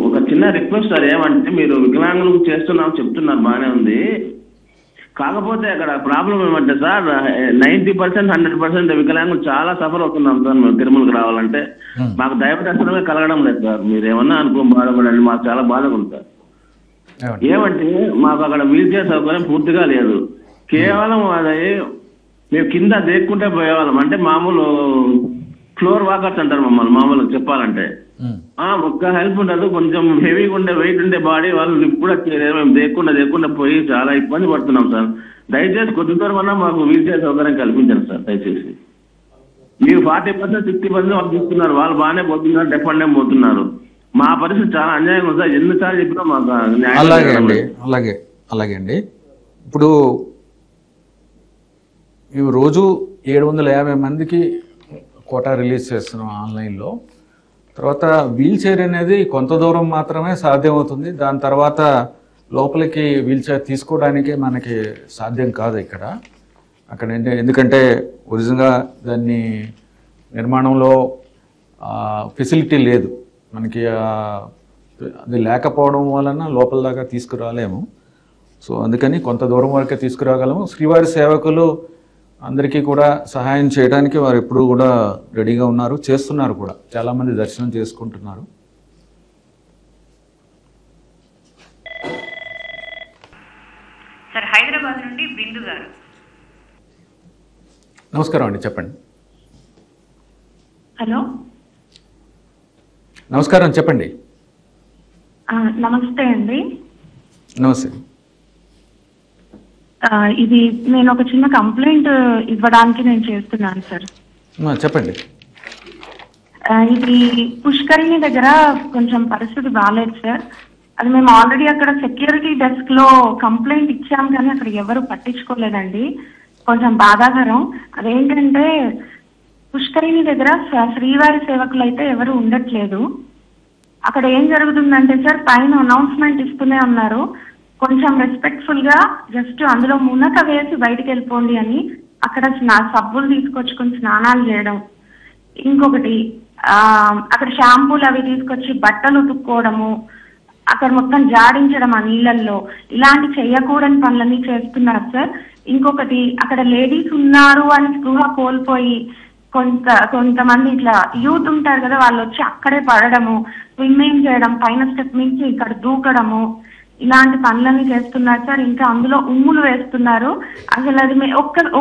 ఒక చిన్న రిక్వెస్ట్ సార్, ఏమంటే మీరు వికలాంగులకు చెప్తున్నారు బాగానే ఉంది, కాకపోతే అక్కడ ప్రాబ్లం ఏమంటే సార్ 90% 100% వికలాంగులు చాలా సఫర్ అవుతున్నాం సార్. మేము తిరుమలకి రావాలంటే మాకు దైవ దర్శనమే కలగడం లేదు సార్. మీరు ఏమన్నా బాధపడండి, మాకు చాలా బాధగా ఉంది సార్. ఏమంటే మాకు అక్కడ వీల్ చైర్ సౌకర్యం పూర్తిగా లేదు. కేవలం అది మేము కింద దేక్కుంటే పోయేవాళ్ళం. అంటే మామూలు ఫ్లోర్ వాకర్స్ అంటారు మమ్మల్ని మామూలుగా చెప్పాలంటే. ఒక్క హెల్ప్ ఉండదు. కొంచెం హెవీగా ఉండే వెయిట్ ఉండే బాడీ వాళ్ళు లిఫ్ట్ కూడా చేయలేరు. మేము దేక్కుండా పోయి చాలా ఇబ్బంది పడుతున్నాం సార్. దయచేసి కొద్ది దూరం అన్నా మాకు వీల్ చైర్ సౌకర్యం కల్పించండి సార్ దయచేసి. మీరు 40% 60% వాళ్ళు తీసుకున్నారు, వాళ్ళు బాగానే పోతున్నారు, డెఫండే పోతున్నారు. మా పరిస్థితి చాలా అన్యాయంగా ఉంది సార్. ఎన్నిసార్లు చెప్పినా మాకు అలాగే అండి. ఇప్పుడు మేము రోజు 750 మందికి కోటా రిలీజ్ చేస్తున్నాం ఆన్లైన్లో. తర్వాత వీల్ చైర్ అనేది కొంత దూరం మాత్రమే సాధ్యమవుతుంది. దాని తర్వాత లోపలికి వీల్ చైర్ తీసుకోవడానికి మనకి సాధ్యం కాదు ఇక్కడ. అక్కడ ఎందుకంటే ఒరిజినల్గా దాన్ని నిర్మాణంలో ఫెసిలిటీ లేదు మనకి. అది లేకపోవడం వలన లోపల దాకా తీసుకురాలేము. సో అందుకని కొంత దూరం వరకే తీసుకురాగలము. శ్రీవారి సేవకులు అందరికీ కూడా సహాయం చేయడానికి వారు ఎప్పుడూ కూడా రెడీగా ఉన్నారు, చేస్తున్నారు కూడా. చాలామంది దర్శనం చేసుకుంటున్నారు. సార్ హైదరాబాద్ నుండి బిందు గారు. నమస్కారం అండి, చెప్పండి. హలో, నమస్కారం, చెప్పండి. నమస్తే అండి. నమస్తే. ఇది నేను ఒక చిన్న కంప్లైంట్ ఇవ్వడానికి నేను చేస్తున్నాను సార్. చెప్పండి. ఇది పుష్కరిణి దగ్గర కొంచెం పరిస్థితి బాగాలేదు సార్. అది మేము ఆల్రెడీ అక్కడ సెక్యూరిటీ డెస్క్ లో కంప్లైంట్ ఇచ్చాం, కానీ అక్కడ ఎవరు పట్టించుకోలేదండి. కొంచెం బాధాకరం. అదేంటంటే పుష్కరిణి దగ్గర శ్రీవారి సేవకులు అయితే ఎవరు ఉండట్లేదు. అక్కడ ఏం జరుగుతుందంటే సార్, పైన అనౌన్స్మెంట్ ఇస్తూనే ఉన్నారు, కొంచెం రెస్పెక్ట్ఫుల్ గా జస్ట్ అందులో మునక వేసి బయటికి వెళ్ళిపోండి అని. అక్కడ సబ్బులు తీసుకొచ్చుకొని స్నానాలు చేయడం, ఇంకొకటి అక్కడ షాంపూలు అవి తీసుకొచ్చి బట్టలు ఉతుక్కోవడము, అక్కడ మొత్తం జాడించడం ఆ నీళ్ళల్లో, ఇలాంటి చేయకూడని పనులన్నీ చేస్తున్నారు సార్. ఇంకొకటి, అక్కడ లేడీస్ ఉన్నారు అని స్పృహ కోల్పోయి కొంతమంది ఇట్లా యూత్ ఉంటారు కదా, వాళ్ళు వచ్చి అక్కడే పడడము, స్విమ్మింగ్ చేయడం, పైన స్టెప్ నుంచి ఇక్కడ దూకడము, ఇలాంటి పనులన్నీ చేస్తున్నారు సార్. ఇంకా అందులో ఉమ్ములు వేస్తున్నారు. అసలు అది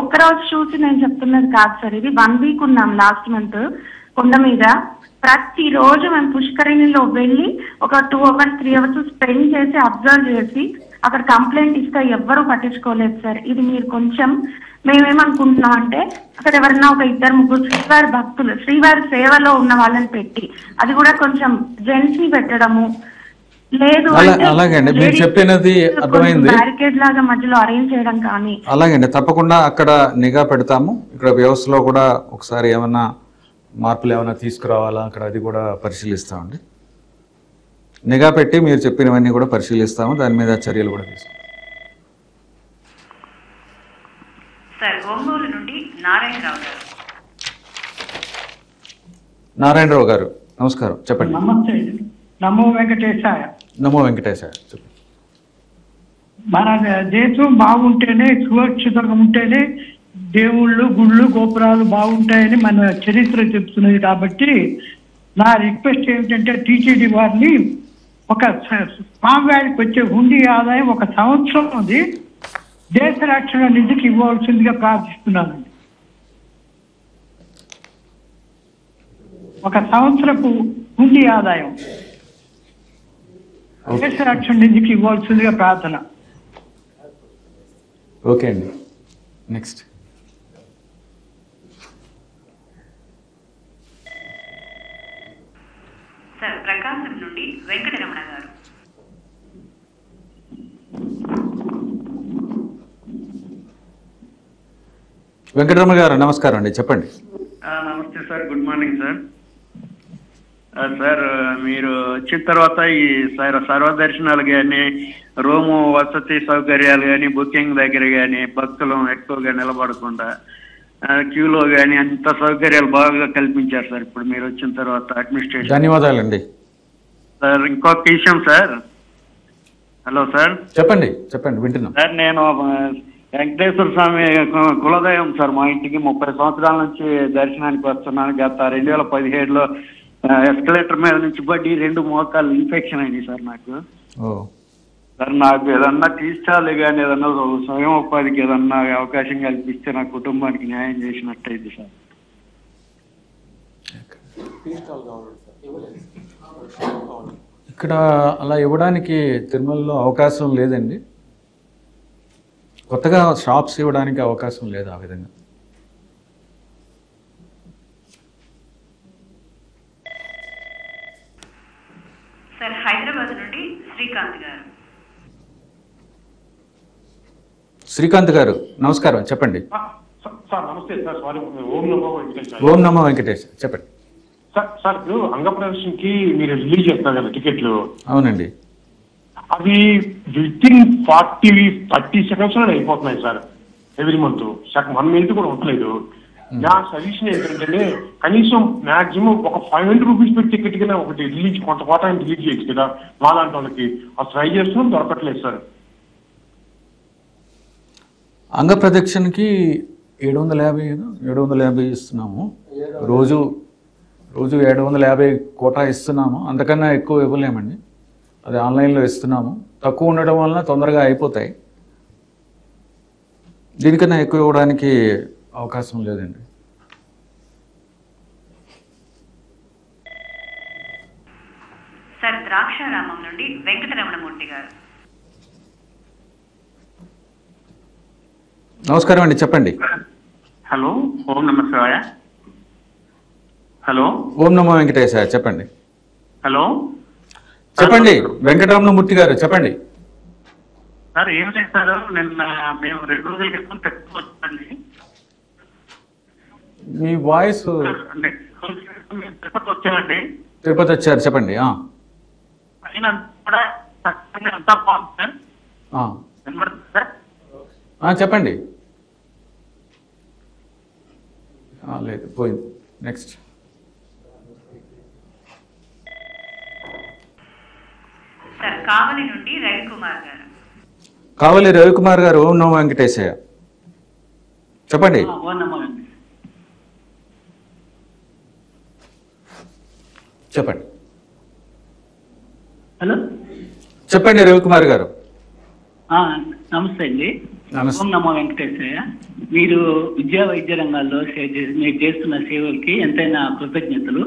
ఒక్క రోజు చూసి నేను చెప్తున్నది కాదు సార్. ఇది 1 వీక్ ఉన్నాం లాస్ట్ మంత్ కొండ మీద. ప్రతిరోజు మేము పుష్కరిణిలో వెళ్ళి ఒక 2 hours 3 hours స్పెండ్ చేసి అబ్జర్వ్ చేసి అక్కడ కంప్లైంట్ ఇస్తే ఎవ్వరూ పట్టించుకోలేదు సార్. ఇది మీరు కొంచెం, మేమేమనుకుంటున్నాం అంటే అక్కడ ఎవరన్నా ఒక 2-3 శ్రీవారి భక్తులు, శ్రీవారి సేవలో ఉన్న వాళ్ళని పెట్టి, అది కూడా కొంచెం జెంట్స్ ని పెట్టడము లేదు, అలాగండి మీరు చెప్పినది అర్థమైంది. బ్యారికేడ్ లాగా మధ్యలో అరేంజ్ చేయడం కానీ. అలాగండి, తప్పకుండా అక్కడ నిఘా పెడతాము. ఇక్కడ వ్యవస్థలో కూడా ఒకసారి ఏమన్నా మార్పులు ఏమైనా తీసుకురావాలా అక్కడ, అది కూడా పరిశీలిస్తామండి. నిఘా పెట్టి మీరు చెప్పినవన్నీ కూడా పరిశీలిస్తాము, దాని మీద చర్యలు కూడా తీసుకుంటాం. సార్ ఒంగోలు నుండి నారాయణరావు గారు. నారాయణరావు గారు నమస్కారం, చెప్పండి. నమస్తే. నమో వెంకటేశాయ. నమో వెంకటేశాయ. చెప్పండి. మన దేశం బాగుంటేనే, సురక్షితంగా ఉంటేనే దేవుళ్ళు, గుళ్ళు, గోపురాలు బాగుంటాయని మన చరిత్ర చెప్తున్నది. కాబట్టి నా రిక్వెస్ట్ ఏమిటంటే టీటీడీ వారిని ఒక స్వామివారికి వచ్చే హుండీ ఆదాయం 1 సంవత్సరం ఉంది దేశ రక్షణ నిధికి ఇవ్వాల్సిందిగా ప్రార్థిస్తున్నానండి. 1 సంవత్సరపు హుండీ ఆదాయం దేశ రక్షణ నిధికి ఇవ్వాల్సిందిగా ప్రార్థన. ఓకే అండి, నెక్స్ట్. సార్ ప్రకాశం నుండి వెంకటరమణ గారు. వెంకటరమణ గారు నమస్కారం అండి, చెప్పండి. నమస్తే sir, good morning sir. Sir మీరు వచ్చిన తర్వాత ఈ సర్వదర్శనాలు కానీ, రూము వసతి సౌకర్యాలు కానీ, బుకింగ్ దగ్గర కానీ భక్తులు ఎక్కువగా నిలబడకుండా క్యూలో కానీ అంత సౌకర్యాలు బాగా కల్పించారు సార్ ఇప్పుడు మీరు వచ్చిన తర్వాత అడ్మినిస్ట్రేషన్. ధన్యవాదాలండి సార్. ఇంకొక విషయం సార్. Hello sir. చెప్పండి చెప్పండి, వింటున్నాం సార్. నేను వెంకటేశ్వర స్వామి కులదైవం సార్. మా ఇంటికి 30 సంవత్సరాల నుంచి దర్శనానికి వస్తున్నాను. గత 2017లో ఎస్కలేటర్ మీద నుంచి పడి 2 మోకాళ్ళు ఇన్ఫెక్షన్ అయింది సార్ నాకు. సార్ నాకు ఏదన్నా తీర్చాలి కానీ, ఏదన్నా స్వయం ఉపాధికి ఏదన్నా అవకాశం కల్పిస్తే నా కుటుంబానికి న్యాయం చేసినట్టయితే సార్. ఇక్కడ అలా ఇవ్వడానికి తిరుమలలో అవకాశం లేదండి. కొత్తగా షాప్స్ ఇవ్వడానికి అవకాశం లేదు ఆ విధంగా. సార్ హైదరాబాద్ నుండి శ్రీకాంత్ గారు. శ్రీకాంత్ గారు నమస్కారం, చెప్పండి. సార్ నమస్తే సార్. సారీ, ఓం నమో వెంకటేష్. ఓం నమో వెంకటేష్, చెప్పండి. సార్ ఇప్పుడు అంగప్రదర్శనకి మీరు రిలీజ్ చేస్తారు కదా టికెట్లు. అవునండి. అవి వితిన్ 40-30 seconds అయిపోతున్నాయి సార్ ఎవ్రీ మంత్. 1 minute కూడా ఉండలేదు. నా సజెషన్ ఏంటంటే కనీసం మాక్సిమం ఒక 500 rupees పెట్టి టికెట్ కింద ఒకటి రిలీజ్, కొంత కోట రిలీజ్ చేయొచ్చు కదా మా లాంటి వాళ్ళకి. అది ట్రై చేస్తున్నాం, దొరకట్లేదు సార్. అంగ ప్రదక్షిణకి 750 ఇస్తున్నాము. రోజు 750 కోటా ఇస్తున్నాము. అంతకన్నా ఎక్కువ ఇవ్వలేమండి. అది ఆన్లైన్లో ఇస్తున్నాము. తక్కువ ఉండడం వలన తొందరగా అయిపోతాయి. దీనికన్నా ఎక్కువ ఇవ్వడానికి అవకాశం లేదండి. సార్ ద్రాక్షారామం నుండి వెంకటరమణమూర్తి గారు. నమస్కారం అండి, చెప్పండి. హలో, ఓం నమ శివాయ. హలో, ఓం నమో వెంకటేశాయ, చెప్పండి. హలో, చెప్పండి. వెంకటరమణమూర్తి గారు చెప్పండి. సార్ ఏం చేస్తారు? నిన్న మేము 2 రోజుల క్రితం పెట్టుకోవచ్చండి. మీ వాయిస్ తిరుపతి వచ్చామండి. తిరుపతి వచ్చారు, చెప్పండి. అయినా కూడా అంతా బాగుంది సార్. చెప్పండి. లేదు, పోయింది. నెక్స్ట్. సార్ కావలి నుండి రవికుమార్ గారు. కావలి రవికుమార్ గారు. ఓం నమో వెంకటేశయ్య, చెప్పండి. చెప్పండి హలో, చెప్పండి రవికుమార్ గారు. నమస్తే అండి. నమస్తే. ఓం నమో వెంకటేశయ్య. మీరు విద్యా వైద్య రంగాల్లో మీరు చేస్తున్న సేవలకి ఎంతైనా కృతజ్ఞతలు.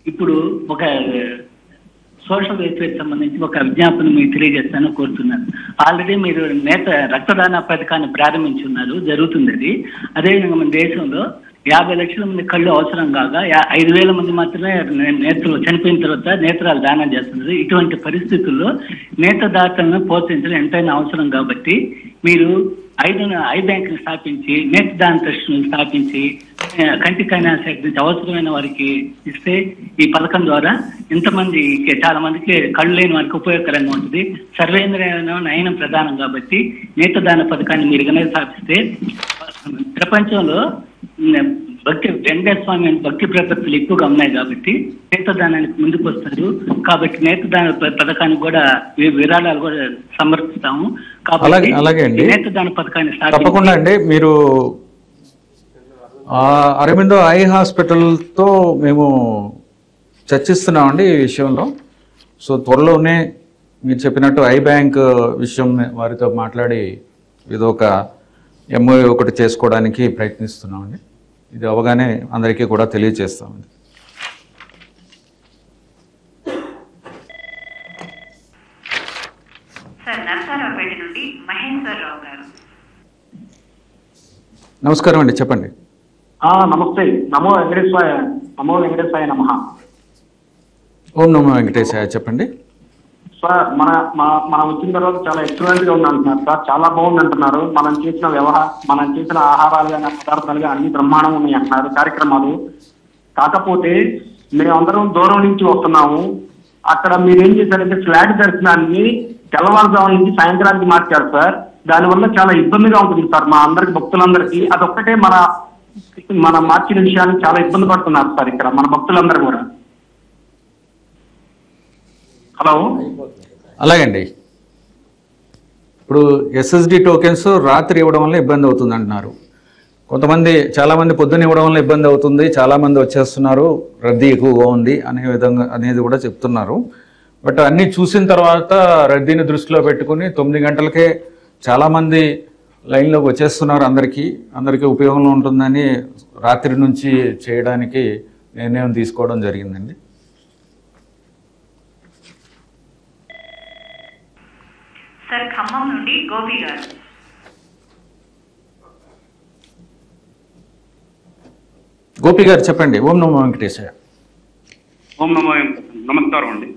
ఇప్పుడు ఒక సోషల్ వెల్ఫేర్ సంబంధించి ఒక విజ్ఞాపన మీకు తెలియజేస్తాను కోరుతున్నాను. ఆల్రెడీ మీరు రక్తదాన పథకాన్ని ప్రారంభించున్నారు, జరుగుతుంది అది. అదేవిధంగా మన దేశంలో 50 లక్షల మంది కళ్ళు అవసరం కాగా 5,000 మంది మాత్రమే నేత్రాలు చనిపోయిన తర్వాత నేత్రాలు దానం చేస్తున్నారు. ఇటువంటి పరిస్థితుల్లో నేత్రదాతలను ప్రోత్సహించడం ఎంతైనా అవసరం కాబట్టి మీరు ఐ బ్యాంకుని స్థాపించి నేత్రదాన ట్రస్ట్ను స్థాపించి కంటి కళ్యాణ శాఖ నుంచి అవసరమైన వారికి ఇస్తే ఈ పథకం ద్వారా ఇంతమంది చాలా మందికి కళ్ళు లేని వారికి ఉపయోగకరంగా ఉంటుంది. సర్వేంద్రియ నయనం ప్రధానం కాబట్టి నేత్రదాన పథకాన్ని మీరు కనుక స్థాపిస్తే ప్రపంచంలో భక్తి వెంకటేశ్వర స్వామి అని భక్తి ప్రపత్తులు ఎక్కువగా ఉన్నాయి కాబట్టి నేత్రదానానికి ముందుకు వస్తారు. కాబట్టి నేత్రదాన పథకానికి కూడా విరాళాలు కూడా సమర్పిస్తాము. కాబట్టి నేత్రదాన పథకాన్ని తప్పకుండా అండి. మీరు అరవిందో ఐ హాస్పిటల్తో మేము చర్చిస్తున్నామండి ఈ విషయంలో. సో త్వరలోనే మీరు చెప్పినట్టు ఐ బ్యాంక్ విషయం వారితో మాట్లాడి ఇదొక ఎంఓఏ ఒకటి చేసుకోవడానికి ప్రయత్నిస్తున్నామండి. ఇది అవగానే అందరికీ కూడా తెలియజేస్తామండి. సార్ నరసరావుపేట నుండి మహేశ్వరరావు గారు. నమస్కారం అండి, చెప్పండి. నమస్తే. నమో వెంకటేశ్వరాయ నమః. ఓం నమో వెంకటేశాయ, చెప్పండి. సార్ మనం వచ్చిన తర్వాత చాలా ఎక్సలెంట్ గా ఉంది అంటున్నారు సార్. చాలా బాగుంది అంటున్నారు. మనం చేసిన ఆహారాలు కానీ పదార్థాలు కానీ అన్ని బ్రహ్మాండంగా ఉన్నాయి అంటున్నారు కార్యక్రమాలు. కాకపోతే మేమందరం దూరం నుంచి వస్తున్నాము. అక్కడ మీరేం చేశారంటే ఫ్లాట్ దర్శనాన్ని తెల్లవారుజాము నుంచి సాయంత్రానికి మార్చారు సార్. దానివల్ల చాలా ఇబ్బందిగా ఉంటుంది సార్ మా అందరికి, భక్తులందరికీ. అదొక్కటే మన మార్చిన విషయాన్ని చాలా ఇబ్బంది పడుతున్నారు సార్ ఇక్కడ మన భక్తులందరూ కూడా. హలో, అలాగండి. ఇప్పుడు ఎస్ఎస్డి టోకెన్స్ రాత్రి ఇవ్వడం వల్ల ఇబ్బంది అవుతుంది అంటున్నారు. చాలామంది పొద్దున్న ఇవ్వడం వల్ల ఇబ్బంది అవుతుంది, చాలామంది వచ్చేస్తున్నారు, రద్దీ ఎక్కువగా ఉంది అనేది కూడా చెప్తున్నారు. బట్ అన్నీ చూసిన తర్వాత రద్దీని దృష్టిలో పెట్టుకుని 9 గంటలకే చాలామంది లైన్లోకి వచ్చేస్తున్నారు. అందరికీ ఉపయోగంలో ఉంటుందని రాత్రి నుంచి చేయడానికి నిర్ణయం తీసుకోవడం జరిగిందండి. సార్ ఖమ్మం నుండి గోపి గారు. గోపి గారు, చెప్పండి. ఓం నమో వెంకటేశయ్య. ఓం నమో నమస్కారం అండి.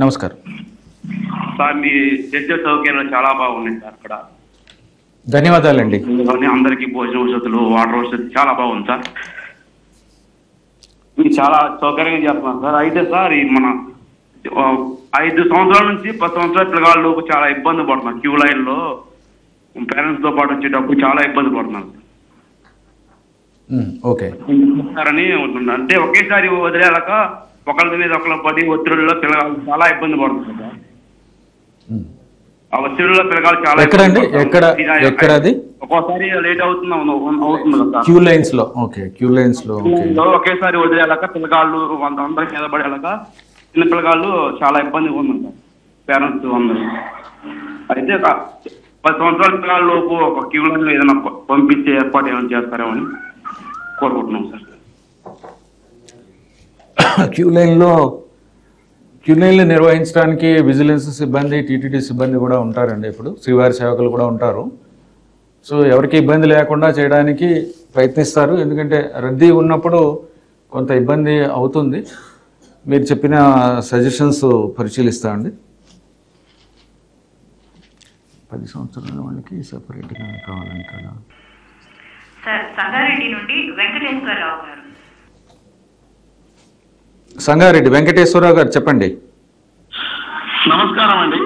నమస్కారం సార్. మీ చర్చ సౌకర్యాలు చాలా బాగున్నాయి సార్ అక్కడ. ధన్యవాదాలండి. అందరికీ భోజన వసతులు, వాటర్ వసతులు చాలా బాగుంది సార్. మీరు చాలా సౌకర్యంగా చేస్తున్నారు సార్. అయితే సార్ మన 5 సంవత్సరాల నుంచి 10 సంవత్సరాల పిల్లగాళ్ళు చాలా ఇబ్బంది పడుతున్నారు. క్యూ లైన్ లో పేరెంట్స్ తో పాటు వచ్చేటప్పుడు చాలా ఇబ్బంది పడుతున్నారు అంటే ఒకేసారి వదిలేక ఒకళ్ళ మీద ఒకళ్ళ పడి ఒత్తిడిలో పిల్లగాళ్ళు చాలా ఇబ్బంది పడుతున్నారు సార్. ఆ ఒత్తిడిలో పిల్లగాళ్ళు చాలా ఒక్కోసారి లేట్ అవుతుంది కదా క్యూ లైన్స్ లో. ఒకేసారి వదిలేక పిల్లగాళ్ళు అందరికి మీద పడేలాక చిన్న పిల్లగాళ్ళు చాలా ఇబ్బందిగా ఉంది సార్ పేరెంట్స్ అందరూ. అయితే 10 సంవత్సరాల పిల్లగాళ్ళ లోపు ఒక క్యూ లైన్ లో ఏదైనా పంపించే ఏర్పాటు ఏమైనా చేస్తారేమో అని కోరుకుంటున్నాం సార్. క్యూ లైన్లో నిర్వహించడానికి విజిలెన్స్ సిబ్బంది, టీటీడీ సిబ్బంది కూడా ఉంటారండి. ఇప్పుడు శ్రీవారి సేవకులు కూడా ఉంటారు. సో ఎవరికి ఇబ్బంది లేకుండా చేయడానికి ప్రయత్నిస్తారు. ఎందుకంటే రద్దీ ఉన్నప్పుడు కొంత ఇబ్బంది అవుతుంది. మీరు చెప్పిన సజెషన్స్ పరిశీలిస్తామండి. 10 సంవత్సరాల వాళ్ళకి సెపరేట్గా కావాలంటారా? సంగారెడ్డి నుండి వెంకటేశ్వరరావు గారు. సంగారెడ్డి వెంకటేశ్వరరావు గారు, చెప్పండి. నమస్కారం అండి.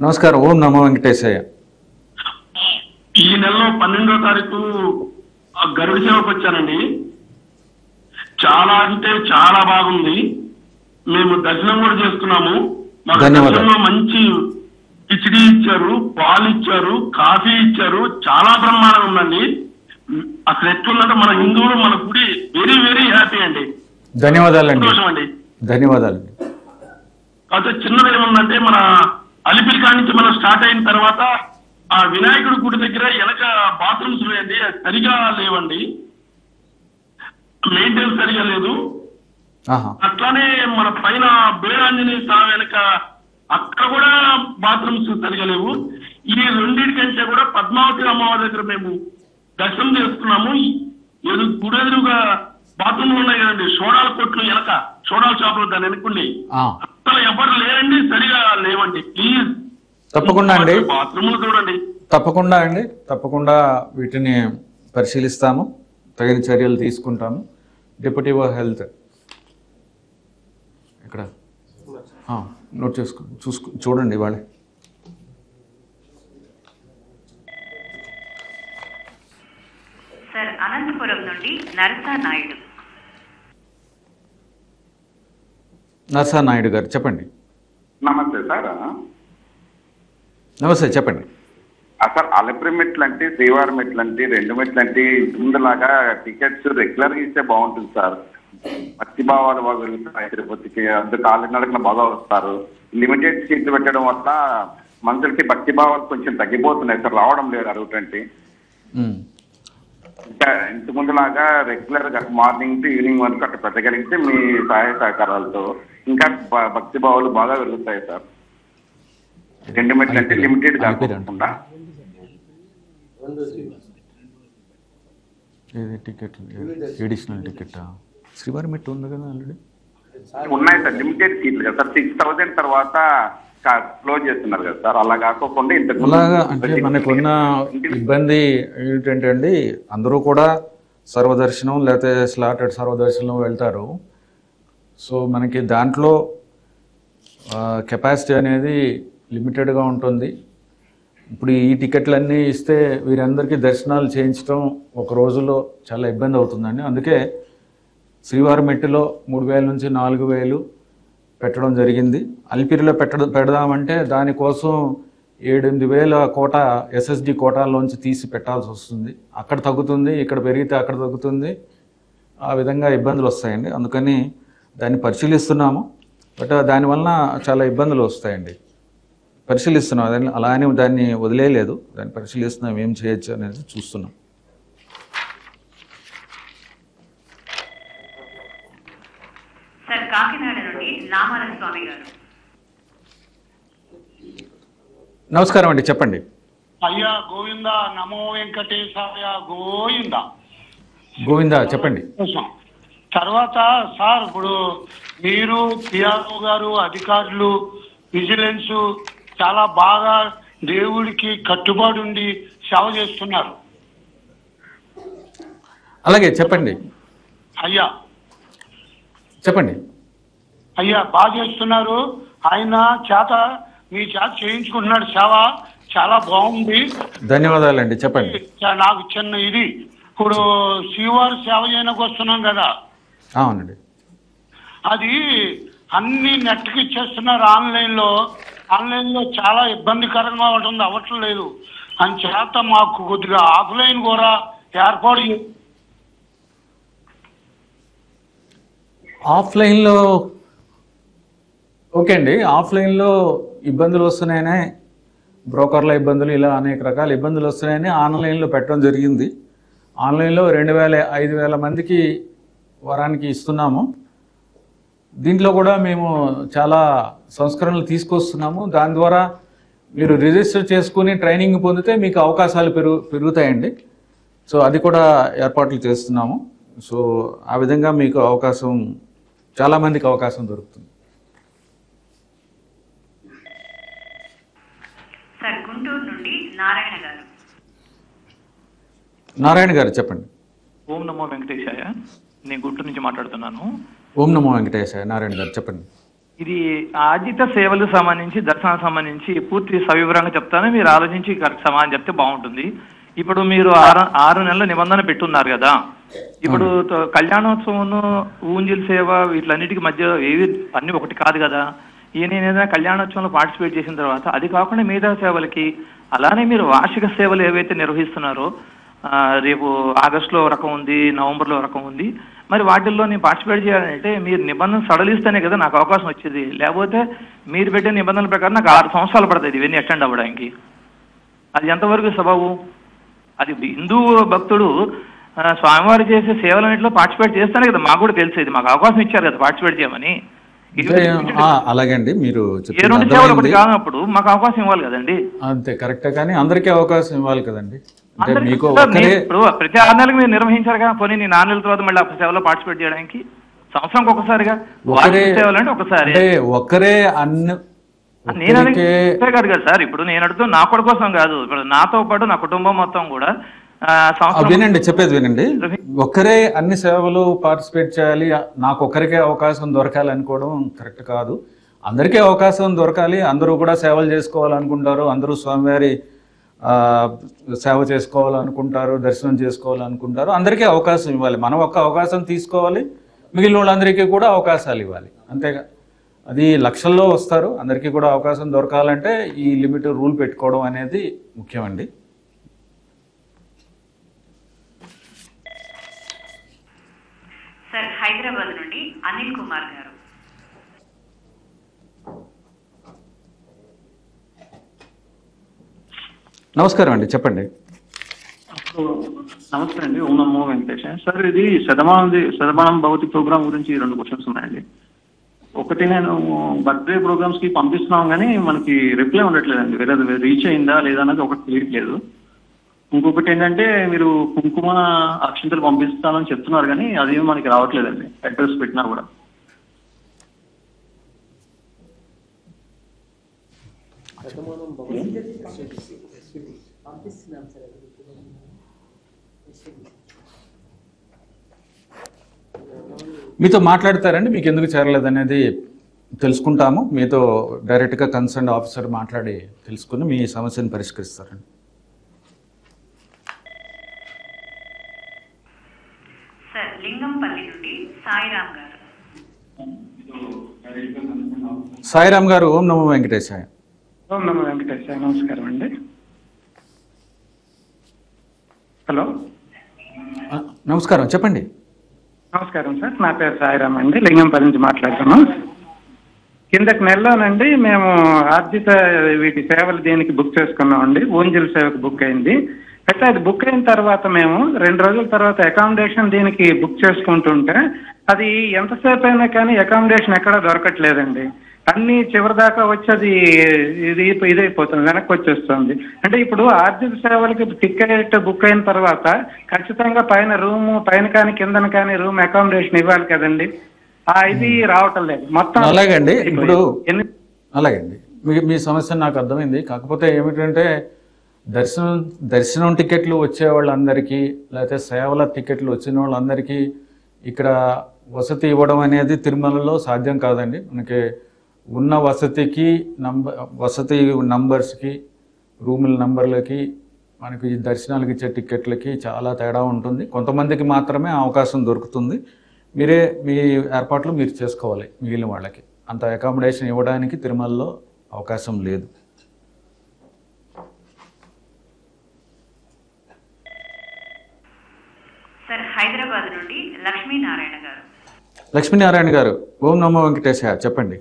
నమస్కారం. ఓం నమో వెంకటేశయ్య. ఈ నెలలో 12వ తారీఖు గరుడ సేవకు వచ్చానండి. చాలా అంటే చాలా బాగుంది. మేము దర్శనం కూడా చేసుకున్నాము. మాకు దర్శనంలో మంచి కిచిడి ఇచ్చారు, పాలు ఇచ్చారు, కాఫీ ఇచ్చారు, చాలా బ్రహ్మాండంగా ఉందండి. అసలు ఎట్లుందంటే మన హిందువులు మన గుడి వెరీ వెరీ హ్యాపీ అండి. ధన్యవాదాలండి. సంతోషం అండి. ధన్యవాదాలండి. కాకపోతే చిన్నది ఏముందంటే మన అలిపిరి కాడి నుంచి మనం స్టార్ట్ అయిన తర్వాత ఆ వినాయకుడి గుడి దగ్గర వెనక బాత్రూమ్స్ లేండి, సరిగా లేవండి, మెయింటెనెన్స్ సరిగా లేదు. అట్లానే మన పైన బేరాంజనేయ స్వామి వెనక అక్కడ కూడా బాత్రూమ్స్ సరిగా లేవు. ఈ రెండింటికంటే కూడా పద్మావతి అమ్మవారి దగ్గర మేము దర్శనం చేసుకున్నాము. గుడి ఎదురుగా బాత్రూమ్లు ఉన్నాయి కదండి, సోడాల కొట్లు వెనక, సోడాల షాపులు దాన్ని వెనుకుండి అసలు ఎవరు లేరండి, సరిగా లేవండి. ప్లీజ్ తప్పకుండా అండి, బాత్రూమ్లు చూడండి. తప్పకుండా అండి, తప్పకుండా వీటిని పరిశీలిస్తాము, తగిన చర్యలు తీసుకుంటాము. డిప్యూటీ హెల్త్ ఇక్కడ నోట్ చూడండి వాళ్ళే. సార్ అనంతపురం నుండి నరసా నాయుడు గారు చెప్పండి. నమస్తే సార్. నమస్తే చెప్పండి. సార్ అలిపిరి మెట్లు అంటే, శ్రీవారి మెట్లు అంటే, రెండు మెట్లు అంటే ముందులాగా టికెట్స్ రెగ్యులర్ గా ఇస్తే బాగుంటుంది సార్. భక్తి భావాలు బాగా వెళ్తాయి తిరుపతికి, అందుకు కాలినడకన బాగా వస్తారు. లిమిటెడ్ సీట్లు పెట్టడం వల్ల మనుషులకి భక్తి భావాలు కొంచెం తగ్గిపోతున్నాయి సార్, రావడం లేదు అడుగుతంటే. ఇంకా ఇంత ముందులాగా రెగ్యులర్ గా మార్నింగ్ టు ఈవినింగ్ వరకు అట్లా పెట్టగలిగితే మీ సహాయ సహకారాలతో ఇంకా భక్తి భావాలు బాగా వెలుగుతాయి సార్. రెండు మెట్లు అంటే లిమిటెడ్ కాకుండా టికెట్ ఎడిషనల్ టికెట్ శ్రీవారి మెట్టు ఉంది కదా ఆల్రెడీ ఉన్నాయి సార్. లిమిటెడ్ సీట్లు కదా సార్, 6,000 తర్వాత క్లోజ్ చేస్తున్నారు కదా సార్. అలా కాకుండా అలాగా అంటే మనకున్న ఇబ్బంది ఏంటంటే అండి, అందరూ కూడా సర్వదర్శనం లేకపోతే స్లాటెడ్ సర్వదర్శనం వెళ్తారు. సో మనకి దాంట్లో కెపాసిటీ అనేది లిమిటెడ్గా ఉంటుంది. ఇప్పుడు ఈ టికెట్లన్నీ ఇస్తే వీరందరికీ దర్శనాలు చేయించడం ఒక రోజులో చాలా ఇబ్బంది అవుతుందండి. అందుకే శ్రీవారి మెట్టులో 3,000 నుంచి 4,000 పెట్టడం జరిగింది. అలిపిరిలో పెడదామంటే దానికోసం 7,000-8,000 కోటా ఎస్ఎస్డి కోటాల్లోంచి తీసి పెట్టాల్సి వస్తుంది. అక్కడ తగ్గుతుంది, ఇక్కడ పెరిగితే అక్కడ తగ్గుతుంది, ఆ విధంగా ఇబ్బందులు వస్తాయండి. అందుకని దాన్ని పరిశీలిస్తున్నాము. బట్ దానివల్ల చాలా ఇబ్బందులు వస్తాయండి. పరిశీలిస్తున్నాం, అదే అలా అని దాన్ని వదిలేయలేదు, దాన్ని పరిశీలిస్తున్నాం, ఏం చేయొచ్చు అనేది చూస్తున్నాం. సార్ కాకినాడ నుండి నామాల స్వామి గారు. నమస్కారం అండి, చెప్పండి. అయ్యా గోవింద, నమో వెంకటేశాయ గోవింద. గోవింద చెప్పండి. తర్వాత సార్ ఇప్పుడు మీరు పిఆర్ఓ గారు, అధికారులు, విజిలెన్స్ చాలా బాగా దేవుడికి కట్టుబడి ఉండి సేవ చేస్తున్నారు. అలాగే చెప్పండి. అయ్యా చెప్పండి. అయ్యా బాగా చేస్తున్నారు. ఆయన చేత మీ చేత చేయించుకుంటున్నాడు సేవ, చాలా బాగుంది. ధన్యవాదాలండి, చెప్పండి. నాకు చిన్న ఇది, ఇప్పుడు శ్రీవారి సేవ చేయడానికి వస్తున్నాం కదా, అవునండి, అది అన్ని నెట్కి ఇచ్చేస్తున్నారు. ఆన్లైన్ లో చాలా ఇబ్బందికరంగా ఉంటుంది, అవ్వట్లేదు. అందుచేత మాకు కొద్దిగా ఆఫ్లైన్ కూడా ఏర్పాటు ఆఫ్లైన్లో ఓకే అండి. ఆఫ్లైన్లో ఇబ్బందులు వస్తున్నాయనే, బ్రోకర్ల ఇబ్బందులు, ఇలా అనేక రకాల ఇబ్బందులు వస్తున్నాయని ఆన్లైన్లో పెట్టడం జరిగింది. ఆన్లైన్లో 2,000-5,000 మందికి వారానికి ఇస్తున్నాము. దీంట్లో కూడా మేము చాలా సంస్కరణలు తీసుకొస్తున్నాము. దాని ద్వారా మీరు రిజిస్టర్ చేసుకుని ట్రైనింగ్ పొందితే మీకు అవకాశాలు పెరుగుతాయండి. సో అది కూడా ఏర్పాట్లు చేస్తున్నాము. సో ఆ విధంగా మీకు అవకాశం, చాలామందికి అవకాశం దొరుకుతుంది. సార్ గుంటూరు నుండి నారాయణ గారు. నారాయణ గారు చెప్పండి. ఓం నమో వెంకటేశాయ, నేను గుంటూరు నుంచి మాట్లాడుతున్నాను. ఓం నమో వెంకటేశాయ. నారాయణ గారు చెప్పండి. ఇది ఆర్జిత సేవలకు సంబంధించి, దర్శనానికి సంబంధించి పూర్తి సవివరంగా చెప్తాను, మీరు ఆలోచించి సమాధానం చెప్తే బాగుంటుంది. ఇప్పుడు మీరు 6 నెలల నిబంధన పెట్టున్నారు కదా, ఇప్పుడు కళ్యాణోత్సవం, ఊంజిల్ సేవ, వీటిలన్నిటికి మధ్య ఏవి అన్ని ఒకటి కాదు కదా. నేను ఏదైనా కళ్యాణోత్సవంలో పార్టిసిపేట్ చేసిన తర్వాత అది కాకుండా మిగతా సేవలకి, అలానే మీరు వార్షిక సేవలు ఏవైతే నిర్వహిస్తున్నారో, రేపు ఆగస్టులో రకం ఉంది, నవంబర్లో రకం ఉంది, మరి వాటిల్లో నేను పార్టిసిపేట్ చేయాలంటే మీరు నిబంధనలు సడలిస్తేనే కదా నాకు అవకాశం వచ్చేది. లేకపోతే మీరు పెట్టే నిబంధనల ప్రకారం నాకు 6 సంవత్సరాలు పడుతుంది ఇవన్నీ అటెండ్ అవ్వడానికి. అది ఎంతవరకు సబబు? అది హిందూ భక్తుడు స్వామివారు చేసే సేవలన్నింటిలో పార్టిసిపేట్ చేస్తానే కదా మాకు కూడా తెలిసేది. మాకు అవకాశం ఇచ్చారు కదా పార్టిసిపేట్ చేయమని. అలాగే అండి, మీరు కానప్పుడు మాకు అవకాశం ఇవ్వాలి కదండి. అంతే కరెక్టే, కానీ అందరికీ అవకాశం ఇవ్వాలి కదండి. అంటే మీకు ఇప్పుడు ప్రతి 6 నెలలకు మీరు నిర్వహించారు కదా, పోనీ నేను 4 నెలల తర్వాత మళ్ళీ ఆ సేవలో పార్టిసిపేట్ చేయడానికి సంవత్సరానికి ఒకసారిగా సేవలంటే ఒకసారి ఒక్కరే అన్ని కాదు కదా సార్. ఇప్పుడు నేను అడుగుతూ నా కొడు కోసం కాదు, ఇప్పుడు నాతో పాటు నా కుటుంబం మొత్తం కూడా వినండి, చెప్పేది వినండి. ఒక్కరే అన్ని సేవలు పార్టిసిపేట్ చేయాలి, నాకు ఒక్కరికే అవకాశం దొరకాలి అనుకోవడం కరెక్ట్ కాదు. అందరికీ అవకాశం దొరకాలి, అందరూ కూడా సేవలు చేసుకోవాలనుకుంటారు, అందరూ స్వామివారి సేవ చేసుకోవాలనుకుంటారు, దర్శనం చేసుకోవాలనుకుంటారు. అందరికీ అవకాశం ఇవ్వాలి. మనం ఒక్క అవకాశం తీసుకోవాలి, మిగిలిన వాళ్ళందరికీ కూడా అవకాశాలు ఇవ్వాలి. అంతేగా, అది లక్షల్లో వస్తారు, అందరికీ కూడా అవకాశం దొరకాలంటే ఈ లిమిట్ రూల్ పెట్టుకోవడం అనేది ముఖ్యమండి. సార్ హైదరాబాద్ నుండి అనిల్ కుమార్ గారు. నమస్కారం అండి, చెప్పండి. నమస్తే అండి, ఓం నమో వెంకటేశ. సార్ ఇది శతమానం భవతి ప్రోగ్రామ్ గురించి 2 క్వశ్చన్స్ ఉన్నాయండి. ఒకటి, నేను బర్త్డే ప్రోగ్రామ్స్ కి పంపిస్తున్నాం కానీ మనకి రిప్లై ఉండట్లేదండి, వేరే రీచ్ అయిందా లేదా అన్నది ఒకటి తెలియట్లేదు. ఇంకొకటి ఏంటంటే మీరు కుంకుమ అక్షంతలు పంపిస్తానని చెప్తున్నారు కానీ అదేమి మనకి రావట్లేదండి, అడ్రస్ పెట్టినా కూడా. మీతో మాట్లాడతారండి, మీకు ఎందుకు చేరలేదనేది తెలుసుకుంటాము. మీతో డైరెక్ట్గా కన్సర్న్ ఆఫీసర్ మాట్లాడి తెలుసుకుని మీ సమస్యను పరిష్కరిస్తారండి. సార్ లింగంపల్లి నుండి సాయిరామ్ గారు. సాయిరామ్ గారు, ఓం నమో వెంకటేశాయ. ఓం నమో వెంకటేశాయ. నమస్కారం అండి. హలో, నమస్కారం, చెప్పండి. నమస్కారం సార్, నా పేరు సాయిరామ్ అండి, లింగంపల్లి నుంచి మాట్లాడుతున్నాం. కిందటి నెలలోనండి మేము ఆర్జిత వీటి సేవలు దేనికి బుక్ చేసుకున్నామండి, ఓంజల్ సేవకు బుక్ అయింది. అయితే అది బుక్ అయిన తర్వాత మేము 2 రోజుల తర్వాత అకామిడేషన్ దీనికి బుక్ చేసుకుంటుంటే అది ఎంతసేపు అయినా కానీ అకామిడేషన్ ఎక్కడా దొరకట్లేదండి. అన్ని చివరి దాకా వచ్చి అది ఇదైపోతుంది, వెనక్కి వచ్చేస్తుంది. అంటే ఇప్పుడు ఆర్జిత సేవలకి టికెట్ బుక్ అయిన తర్వాత ఖచ్చితంగా పైన రూము, పైన కానీ కిందన కానీ రూమ్ అకామిడేషన్ ఇవ్వాలి కదండి, ఇది రావటం లేదు మొత్తం. అలాగండి, ఇప్పుడు అలాగండి, మీ సమస్య నాకు అర్థమైంది. కాకపోతే ఏమిటంటే దర్శనం టికెట్లు వచ్చే వాళ్ళందరికీ, లేకపోతే సేవల టికెట్లు వచ్చిన వాళ్ళందరికీ ఇక్కడ వసతి ఇవ్వడం అనేది తిరుమలలో సాధ్యం కాదండి. మనకి ఉన్న వసతి నంబర్స్కి, రూముల నంబర్లకి, మనకి దర్శనాలకు ఇచ్చే టికెట్లకి చాలా తేడా ఉంటుంది. కొంతమందికి మాత్రమే అవకాశం దొరుకుతుంది. మీరే మీ ఏర్పాట్లు మీరు చేసుకోవాలి. మిగిలిన వాళ్ళకి అంత అకామిడేషన్ ఇవ్వడానికి తిరుమలలో అవకాశం లేదు. సార్ హైదరాబాద్ నుండి లక్ష్మీనారాయణ గారు. లక్ష్మీనారాయణ గారు, ఓం నమో వెంకటేశ, చెప్పండి.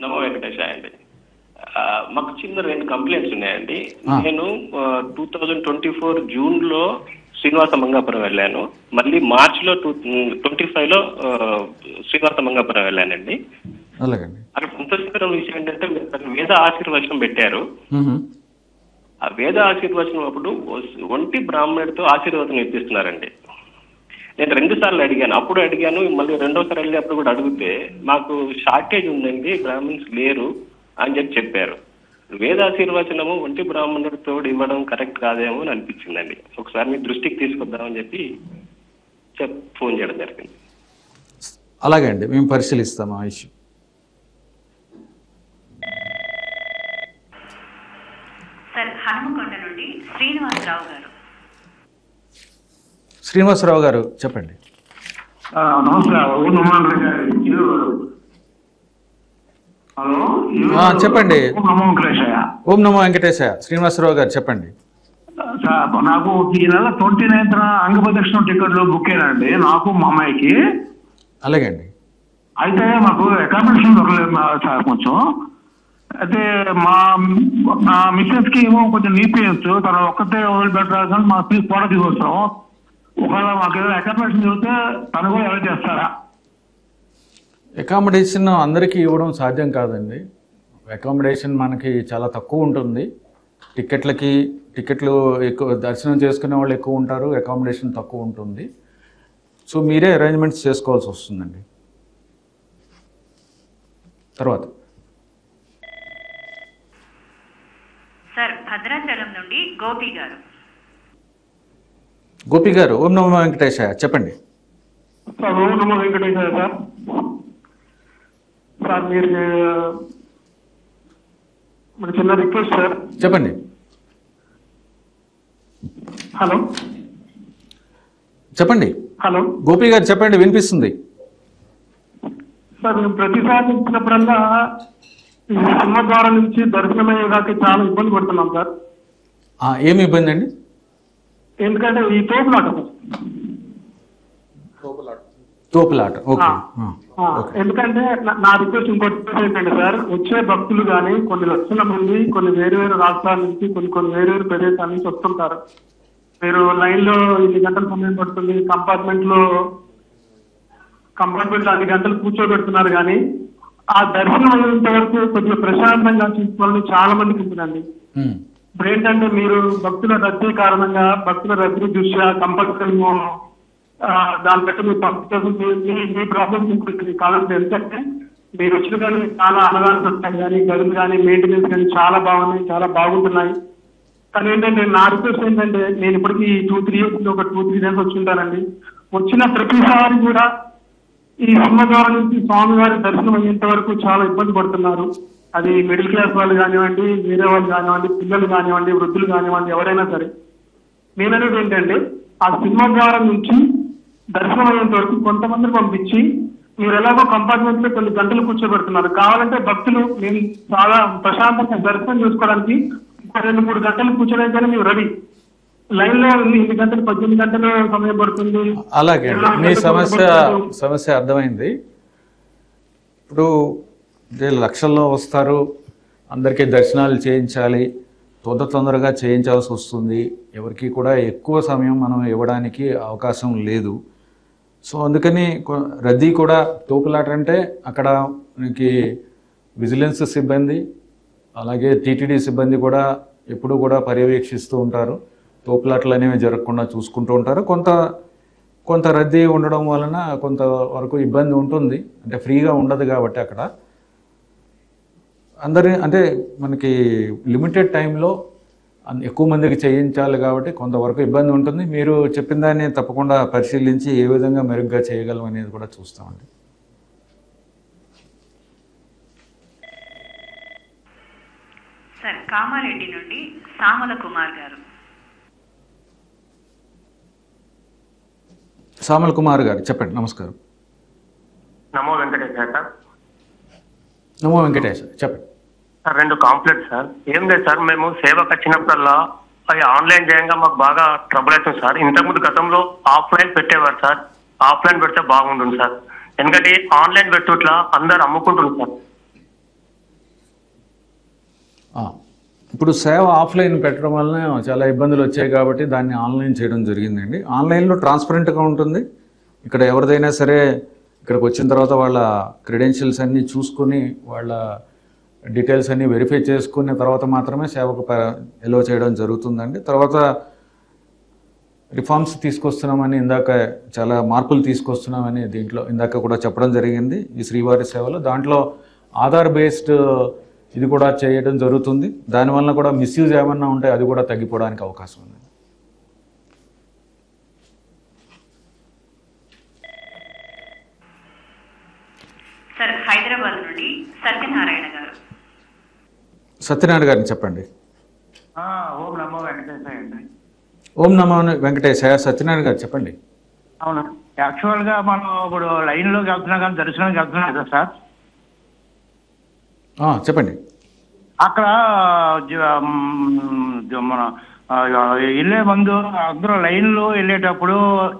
నమో వెంకటేశ అండి. మాకు చిన్న 2 కంప్లైంట్స్ ఉన్నాయండి. నేను 2024 జూన్లో శ్రీనివాస మంగాపురం వెళ్ళాను, మళ్ళీ మార్చిలో 2025లో శ్రీనివాస మంగాపురం వెళ్ళానండి. అక్కడ సంతోషకరమైన విషయం ఏంటంటే వేద ఆశీర్వచనం పెట్టారు. ఆ వేద ఆశీర్వచనం అప్పుడు ఒంటి బ్రాహ్మణుడితో ఆశీర్వచనం ఇప్పిస్తున్నారండి. నేను 2 సార్లు అడిగాను, అప్పుడు అడిగాను, మళ్ళీ 2వ సారి వెళ్ళినప్పుడు కూడా అడిగితే మాకు షార్టేజ్ ఉందండి, బ్రాహ్మణ్స్ లేరు అని చెప్పారు. వేదాశీర్వచనము ఒంటి బ్రాహ్మణుడితో ఇవ్వడం కరెక్ట్ కాదేమో అని అనిపించిందండి. ఒకసారి మీ దృష్టికి తీసుకొద్దామని చెప్పి ఫోన్ చేయడం జరిగింది. అలాగే అండి, మేము పరిశీలిస్తాము ఆ ఇష్యూ. సార్ హనుమకొండ నుండి శ్రీనివాసరావు గారు. శ్రీనివాసరావు గారు, చెప్పండి. చెప్పండి. ఓం నమో వెంకటేశయ్య. ఓం నమో వెంకటేశయ్య. శ్రీనివాసరావు గారు చెప్పండి. సార్ నాకు ఈ నెల 29th అంగప్రదక్షిణ టికెట్లు బుక్ అయినండి, నాకు మా అమ్మాయికి. అలాగే అండి. అయితే మాకు అకామిడేషన్ దొరకలేదు సార్ కొంచెం. అయితే మా మిస్సెస్ కి ఏమో కొంచెం నీ పెయిన్స్, తన ఒక్కతే వదిలిపెట్టారు కానీ మా ఫీజు కూడా తీసుకొస్తాం. ఒకవేళ మాకు ఏదైనా అకామిడేషన్ దొరికితే తను కూడా ఎలా చేస్తారా? అకామిడేషన్ అందరికీ ఇవ్వడం సాధ్యం కాదండి. అకామిడేషన్ మనకి చాలా తక్కువ ఉంటుంది. టికెట్లు ఎక్కువ, దర్శనం చేసుకునే వాళ్ళు ఎక్కువ ఉంటారు, అకామిడేషన్ తక్కువ ఉంటుంది. సో మీరే అరేంజ్మెంట్స్ చేసుకోవాల్సి వస్తుందండి. తర్వాత సార్ భద్రాచలం నుండి గోపి గారు. గోపి గారు ఓం నమో వెంకటేశయ్య చెప్పండి. సార్ ఓం నమో వెంకటేశయ్య సార్. సార్ మీరు చిన్న రిక్వెస్ట్ సార్. చెప్పండి. హలో చెప్పండి. హలో గోపి గారు చెప్పండి, వినిపిస్తుంది. సార్ మేము ప్రతిసారి ఇచ్చినప్పుడల్లా ఈ సింహద్వారం నుంచి దర్శనమయ్యేదాకా చాలా ఇబ్బంది పడుతున్నాం సార్. ఏమి ఇబ్బంది అండి? ఎందుకంటే ఈ తోపులాట ఓకే. ఎందుకంటే నా రిక్వెస్ట్ ఇంకోటి ఏంటంటే సార్, వచ్చే భక్తులు కానీ కొన్ని లక్షల మంది కొన్ని వేరు వేరు రాష్ట్రాల నుంచి కొన్ని వేరు వేరు ప్రదేశాల నుంచి వస్తుంటారు. మీరు లైన్ లో 2 గంటల సమయం పడుతుంది, కంపార్ట్మెంట్ లో అన్ని గంటలు కూర్చోబెడుతున్నారు. కానీ ఆ దర్శనం అయ్యేంత వరకు కొద్దిగా ప్రశాంతంగా చూసుకోవాలని చాలా మందికి ఉంటుందండి. ఇప్పుడు ఏంటంటే మీరు భక్తుల రద్దీ కారణంగా, భక్తుల రద్దీ దృష్ట్యా కంపల్సరీ దాన్ని బట్టి మీరు పంపించాల్సి మీ ప్రాబ్లమ్స్ ఉంటుంది. కాలంలో ఎందుకంటే మీరు వచ్చిన కానీ చాలా అనగానే వస్తాయి, కానీ గదులు కానీ మెయింటెనెన్స్ కానీ చాలా బాగున్నాయి, చాలా బాగుంటున్నాయి. కానీ ఏంటంటే నా రిక్వెస్ట్ ఏంటంటే, నేను ఇప్పటికీ 2-3 years ఒక 2-3 days వచ్చి ఉంటానండి. వచ్చిన ప్రతిసారి కూడా ఈ సింహద్వారం నుంచి స్వామివారి దర్శనం అయ్యేంత వరకు చాలా ఇబ్బంది పడుతున్నారు. అది మిడిల్ క్లాస్ వాళ్ళు కానివ్వండి, వేరే వాళ్ళు కానివ్వండి, పిల్లలు కానివ్వండి, వృద్ధులు కానివ్వండి, ఎవరైనా సరే. నేననేది ఏంటంటే, ఆ సింహద్వారం నుంచి దర్శనం అయ్యేంత వరకు కొంతమందిని పంపించి మీరు ఎలాగో కంపార్ట్మెంట్ లో కొన్ని గంటలు కూర్చోబెడుతున్నారు. కావాలంటే భక్తులు మేము చాలా ప్రశాంతంగా దర్శనం చేసుకోవడానికి 2-3 గంటలు కూర్చోడానికి మీరు రెడీ. లైన్ లో 8 గంటలు 18 గంటలు సమయం పడుతుంది. అలాగే మీ సమస్య అర్థమైంది. ఇప్పుడు లక్షల్లో వస్తారు, అందరికీ దర్శనాలు చేయించాలి, తొందరగా చేయించాల్సి వస్తుంది. ఎవరికి కూడా ఎక్కువ సమయం మనం ఇవ్వడానికి అవకాశం లేదు. సో అందుకని రద్దీ కూడా, తోపులాట అంటే అక్కడ మనకి విజిలెన్స్ సిబ్బంది అలాగే టీటీడీ సిబ్బంది కూడా ఎప్పుడు కూడా పర్యవేక్షిస్తూ ఉంటారు. తోపులాటలు అనేవి జరగకుండా చూసుకుంటూ ఉంటారు. కొంత రద్దీ ఉండడం వలన కొంతవరకు ఇబ్బంది ఉంటుంది. అంటే ఫ్రీగా ఉండదు కాబట్టి అక్కడ అంటే మనకి లిమిటెడ్ టైంలో ఎక్కువ మందికి చేయించాలి కాబట్టి కొంతవరకు ఇబ్బంది ఉంటుంది. మీరు చెప్పిన దాన్ని తప్పకుండా పరిశీలించి ఏ విధంగా మెరుగ్గా చేయగలం అనేది కూడా చూస్తామండి. సార్ కామారెడ్డి నుండి సామల కుమార్ గారు. సామల కుమార్ గారు చెప్పండి. నమస్కారం. నమో వెంకటేశ్వర సార్. నమో వెంకటేశ్వర చెప్పండి సార్. 2 complaints sir. ఏం లేదు సార్, మేము సేవకు వచ్చినప్పుడల్లా అది ఆన్లైన్ చేయంగా మాకు బాగా ట్రబుల్ అవుతుంది సార్. ఇంతకుముందు గతంలో ఆఫ్లైన్ పెట్టేవారు సార్. ఆఫ్లైన్ పెడితే బాగుంటుంది సార్. ఎందుకంటే ఆన్లైన్ పెట్టుట్లా అందరు అమ్ముకుంటుంది సార్. ఇప్పుడు సేవ ఆఫ్లైన్ పెట్టడం వలన చాలా ఇబ్బందులు వచ్చాయి కాబట్టి దాన్ని ఆన్లైన్ చేయడం జరిగిందండి. ఆన్లైన్లో ట్రాన్స్పరెంట్గా ఉంటుంది. ఇక్కడ ఎవరిదైనా సరే ఇక్కడికి వచ్చిన తర్వాత వాళ్ళ క్రెడెన్షియల్స్ అన్నీ చూసుకొని వాళ్ళ డీటెయిల్స్ అన్నీ వెరిఫై చేసుకున్న తర్వాత మాత్రమే సేవకు ఎలో చేయడం జరుగుతుందండి. తర్వాత రిఫార్మ్స్ తీసుకొస్తున్నామని, ఇందాక చాలా మార్పులు తీసుకొస్తున్నామని దీంట్లో ఇందాక కూడా చెప్పడం జరిగింది. ఈ శ్రీవారి సేవలో దాంట్లో ఆధార్ బేస్డ్ ఇది కూడా చేయడం జరుగుతుంది. దానివల్ల కూడా మిస్యూజ్ ఏమన్నా ఉంటే అది కూడా తగ్గిపోవడానికి అవకాశం ఉంది. సార్ హైదరాబాద్ నుండి సత్యనారాయణ గారు. సత్యనారాయణ గారిని చెప్పండి. ఓం నమో వెంకటేశాయ అండి. ఓం నమో వెంకటేశాయ. సత్యనారాయణ గారు చెప్పండి. అవునా, యాక్చువల్ గా మనం ఇప్పుడు లైన్ లోకి వెళ్తున్నాం కానీ దర్శనానికి వెళ్తున్నాం కదా సార్. చెప్పండి. అక్కడ మన వెళ్ళే ముందు అందరూ లైన్లో వెళ్ళేటప్పుడు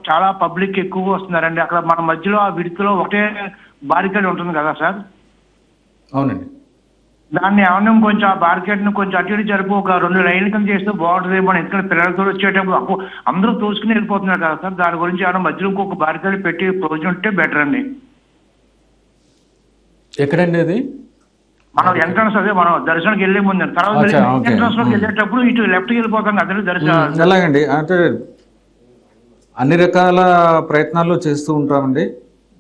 చాలా పబ్లిక్ ఎక్కువగా వస్తున్నారండి. అక్కడ మన మధ్యలో ఆ విడతలో ఒకటే బారికేడ్ ఉంటుంది కదా సార్? అవునండి. దాన్ని ఏమన్నా కొంచెం ఆ బారికేడ్ని కొంచెం అటు ఇటు జరిపి ఒక 2 లైన్లు కింద చేస్తే బాగుంటుంది. మనం ఎందుకంటే పిల్లలతో వచ్చేటప్పుడు అందరూ తోసుకుని వెళ్ళిపోతున్నారు కదా సార్. దాని గురించి ఏమన్నా మధ్యలో ఇంకొక బారికేడ్ పెట్టి ప్రొవిజన్ ఉంటే బెటర్ అండి. ఎక్కడండి అది? మనం ఎంట్రన్స్ అదే మనం దర్శనానికి వెళ్ళే ముందు తర్వాత ఎంట్రన్స్ లోకి వెళ్ళేటప్పుడు ఇటు లెఫ్ట్ వెళ్ళిపోతాం కదా దర్శనం. ఎలాగండి అంటే అన్ని రకాల ప్రయత్నాలు చేస్తూ ఉంటామండి.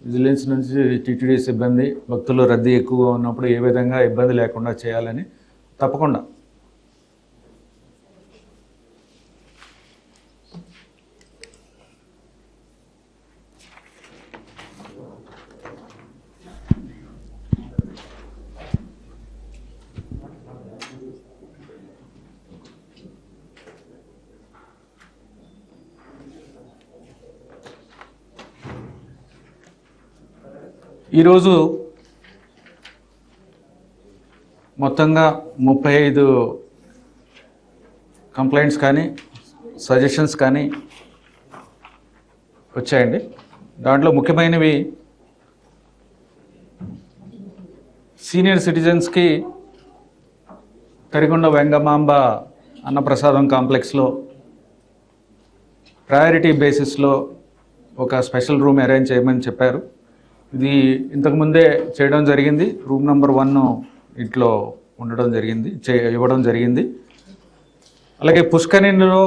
విజిలెన్స్ నుంచి టీటీడీ సిబ్బంది భక్తులు రద్దీ ఎక్కువగా ఉన్నప్పుడు ఏ విధంగా ఇబ్బంది లేకుండా చేయాలని తప్పకుండా. ఈరోజు మొత్తంగా 35 కంప్లైంట్స్ కానీ సజెషన్స్ కానీ వచ్చాయండి. దాంట్లో ముఖ్యమైనవి సీనియర్ సిటిజన్స్కి తరిగొండ వెంగమాంబ అన్నప్రసాదం కాంప్లెక్స్లో ప్రయారిటీ బేసిస్లో ఒక స్పెషల్ రూమ్ అరేంజ్ చేయమని చెప్పారు. ఇది ఇంతకుముందే చేయడం జరిగింది. రూమ్ నెంబర్ 1 ఇంట్లో ఉండడం జరిగింది, ఇవ్వడం జరిగింది. అలాగే పుష్కరిణిలో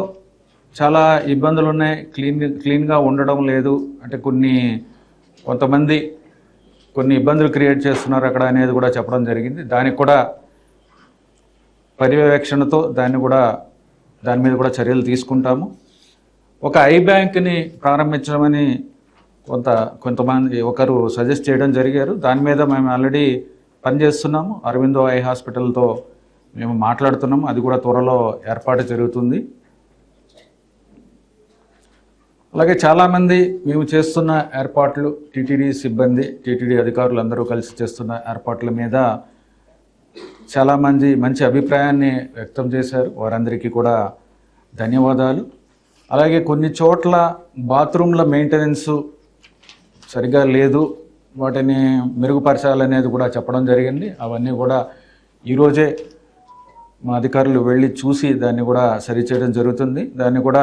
చాలా ఇబ్బందులు ఉన్నాయి, క్లీన్గా ఉండడం లేదు. అంటే కొంతమంది కొన్ని ఇబ్బందులు క్రియేట్ చేస్తున్నారు అక్కడ అనేది కూడా చెప్పడం జరిగింది. దానికి కూడా పర్యవేక్షణతో దాని మీద కూడా చర్యలు తీసుకుంటాము. ఒక ఐ బ్యాంక్ని ప్రారంభించమని కొంతమంది ఒకరు సజెస్ట్ చేయడం జరిగారు. దాని మీద మేము ఆల్రెడీ పనిచేస్తున్నాము. అరవిందో ఐ హాస్పిటల్తో మేము మాట్లాడుతున్నాము. అది కూడా త్వరలో ఏర్పాటు జరుగుతుంది. అలాగే చాలామంది మేము చేస్తున్న ఏర్పాట్లు, టీటీడీ సిబ్బంది, టీటీడీ అధికారులు అందరూ కలిసి చేస్తున్న ఏర్పాట్ల మీద చాలామంది మంచి అభిప్రాయాన్ని వ్యక్తం చేశారు. వారందరికీ కూడా ధన్యవాదాలు. అలాగే కొన్ని చోట్ల బాత్రూమ్ల మెయింటెనెన్స్ సరిగా లేదు, వాటిని మెరుగుపరచాలనేది కూడా చెప్పడం జరిగింది. అవన్నీ కూడా ఈరోజే మా అధికారులు వెళ్ళి చూసి దాన్ని కూడా సరిచేయడం జరుగుతుంది. దాన్ని కూడా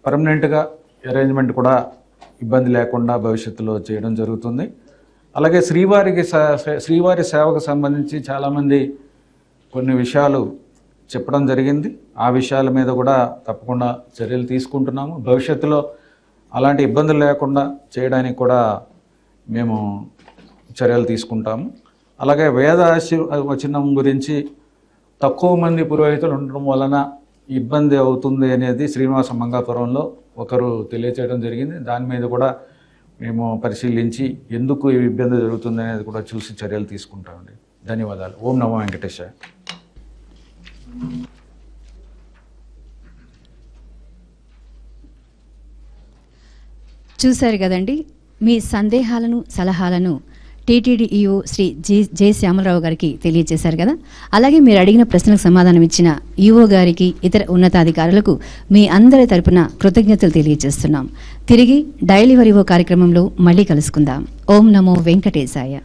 పర్మనెంట్గా అరేంజ్మెంట్ కూడా ఇబ్బంది లేకుండా భవిష్యత్తులో చేయడం జరుగుతుంది. అలాగే శ్రీవారి సేవకు సంబంధించి చాలామంది కొన్ని విషయాలు చెప్పడం జరిగింది. ఆ విషయాల మీద కూడా తప్పకుండా చర్యలు తీసుకుంటున్నాము. భవిష్యత్తులో అలాంటి ఇబ్బందులు లేకుండా చేయడానికి కూడా మేము చర్యలు తీసుకుంటాము. అలాగే వేద ఆశీర్వచనం గురించి తక్కువ మంది పురోహితులు ఉండడం వలన ఇబ్బంది అవుతుంది అనేది శ్రీనివాస మంగాపురంలో ఒకరు తెలియచేయడం జరిగింది. దాని మీద కూడా మేము పరిశీలించి ఎందుకు ఈ ఇబ్బంది జరుగుతుంది అనేది కూడా చూసి చర్యలు తీసుకుంటామండి. ధన్యవాదాలు. ఓం నమో వెంకటేశాయ. చూశారు కదండి. మీ సందేహాలను సలహాలను టీటీడీ ఈఓ శ్రీ జె శ్యామలరావు గారికి తెలియజేశారు కదా. అలాగే మీరు అడిగిన ప్రశ్నలకు సమాధానం ఇచ్చిన ఈఓ గారికి, ఇతర ఉన్నతాధికారులకు మీ అందరి తరపున కృతజ్ఞతలు తెలియజేస్తున్నాం. తిరిగి డైలీ వరివో కార్యక్రమంలో మళ్ళీ కలుసుకుందాం. ఓం నమో వెంకటేశాయ.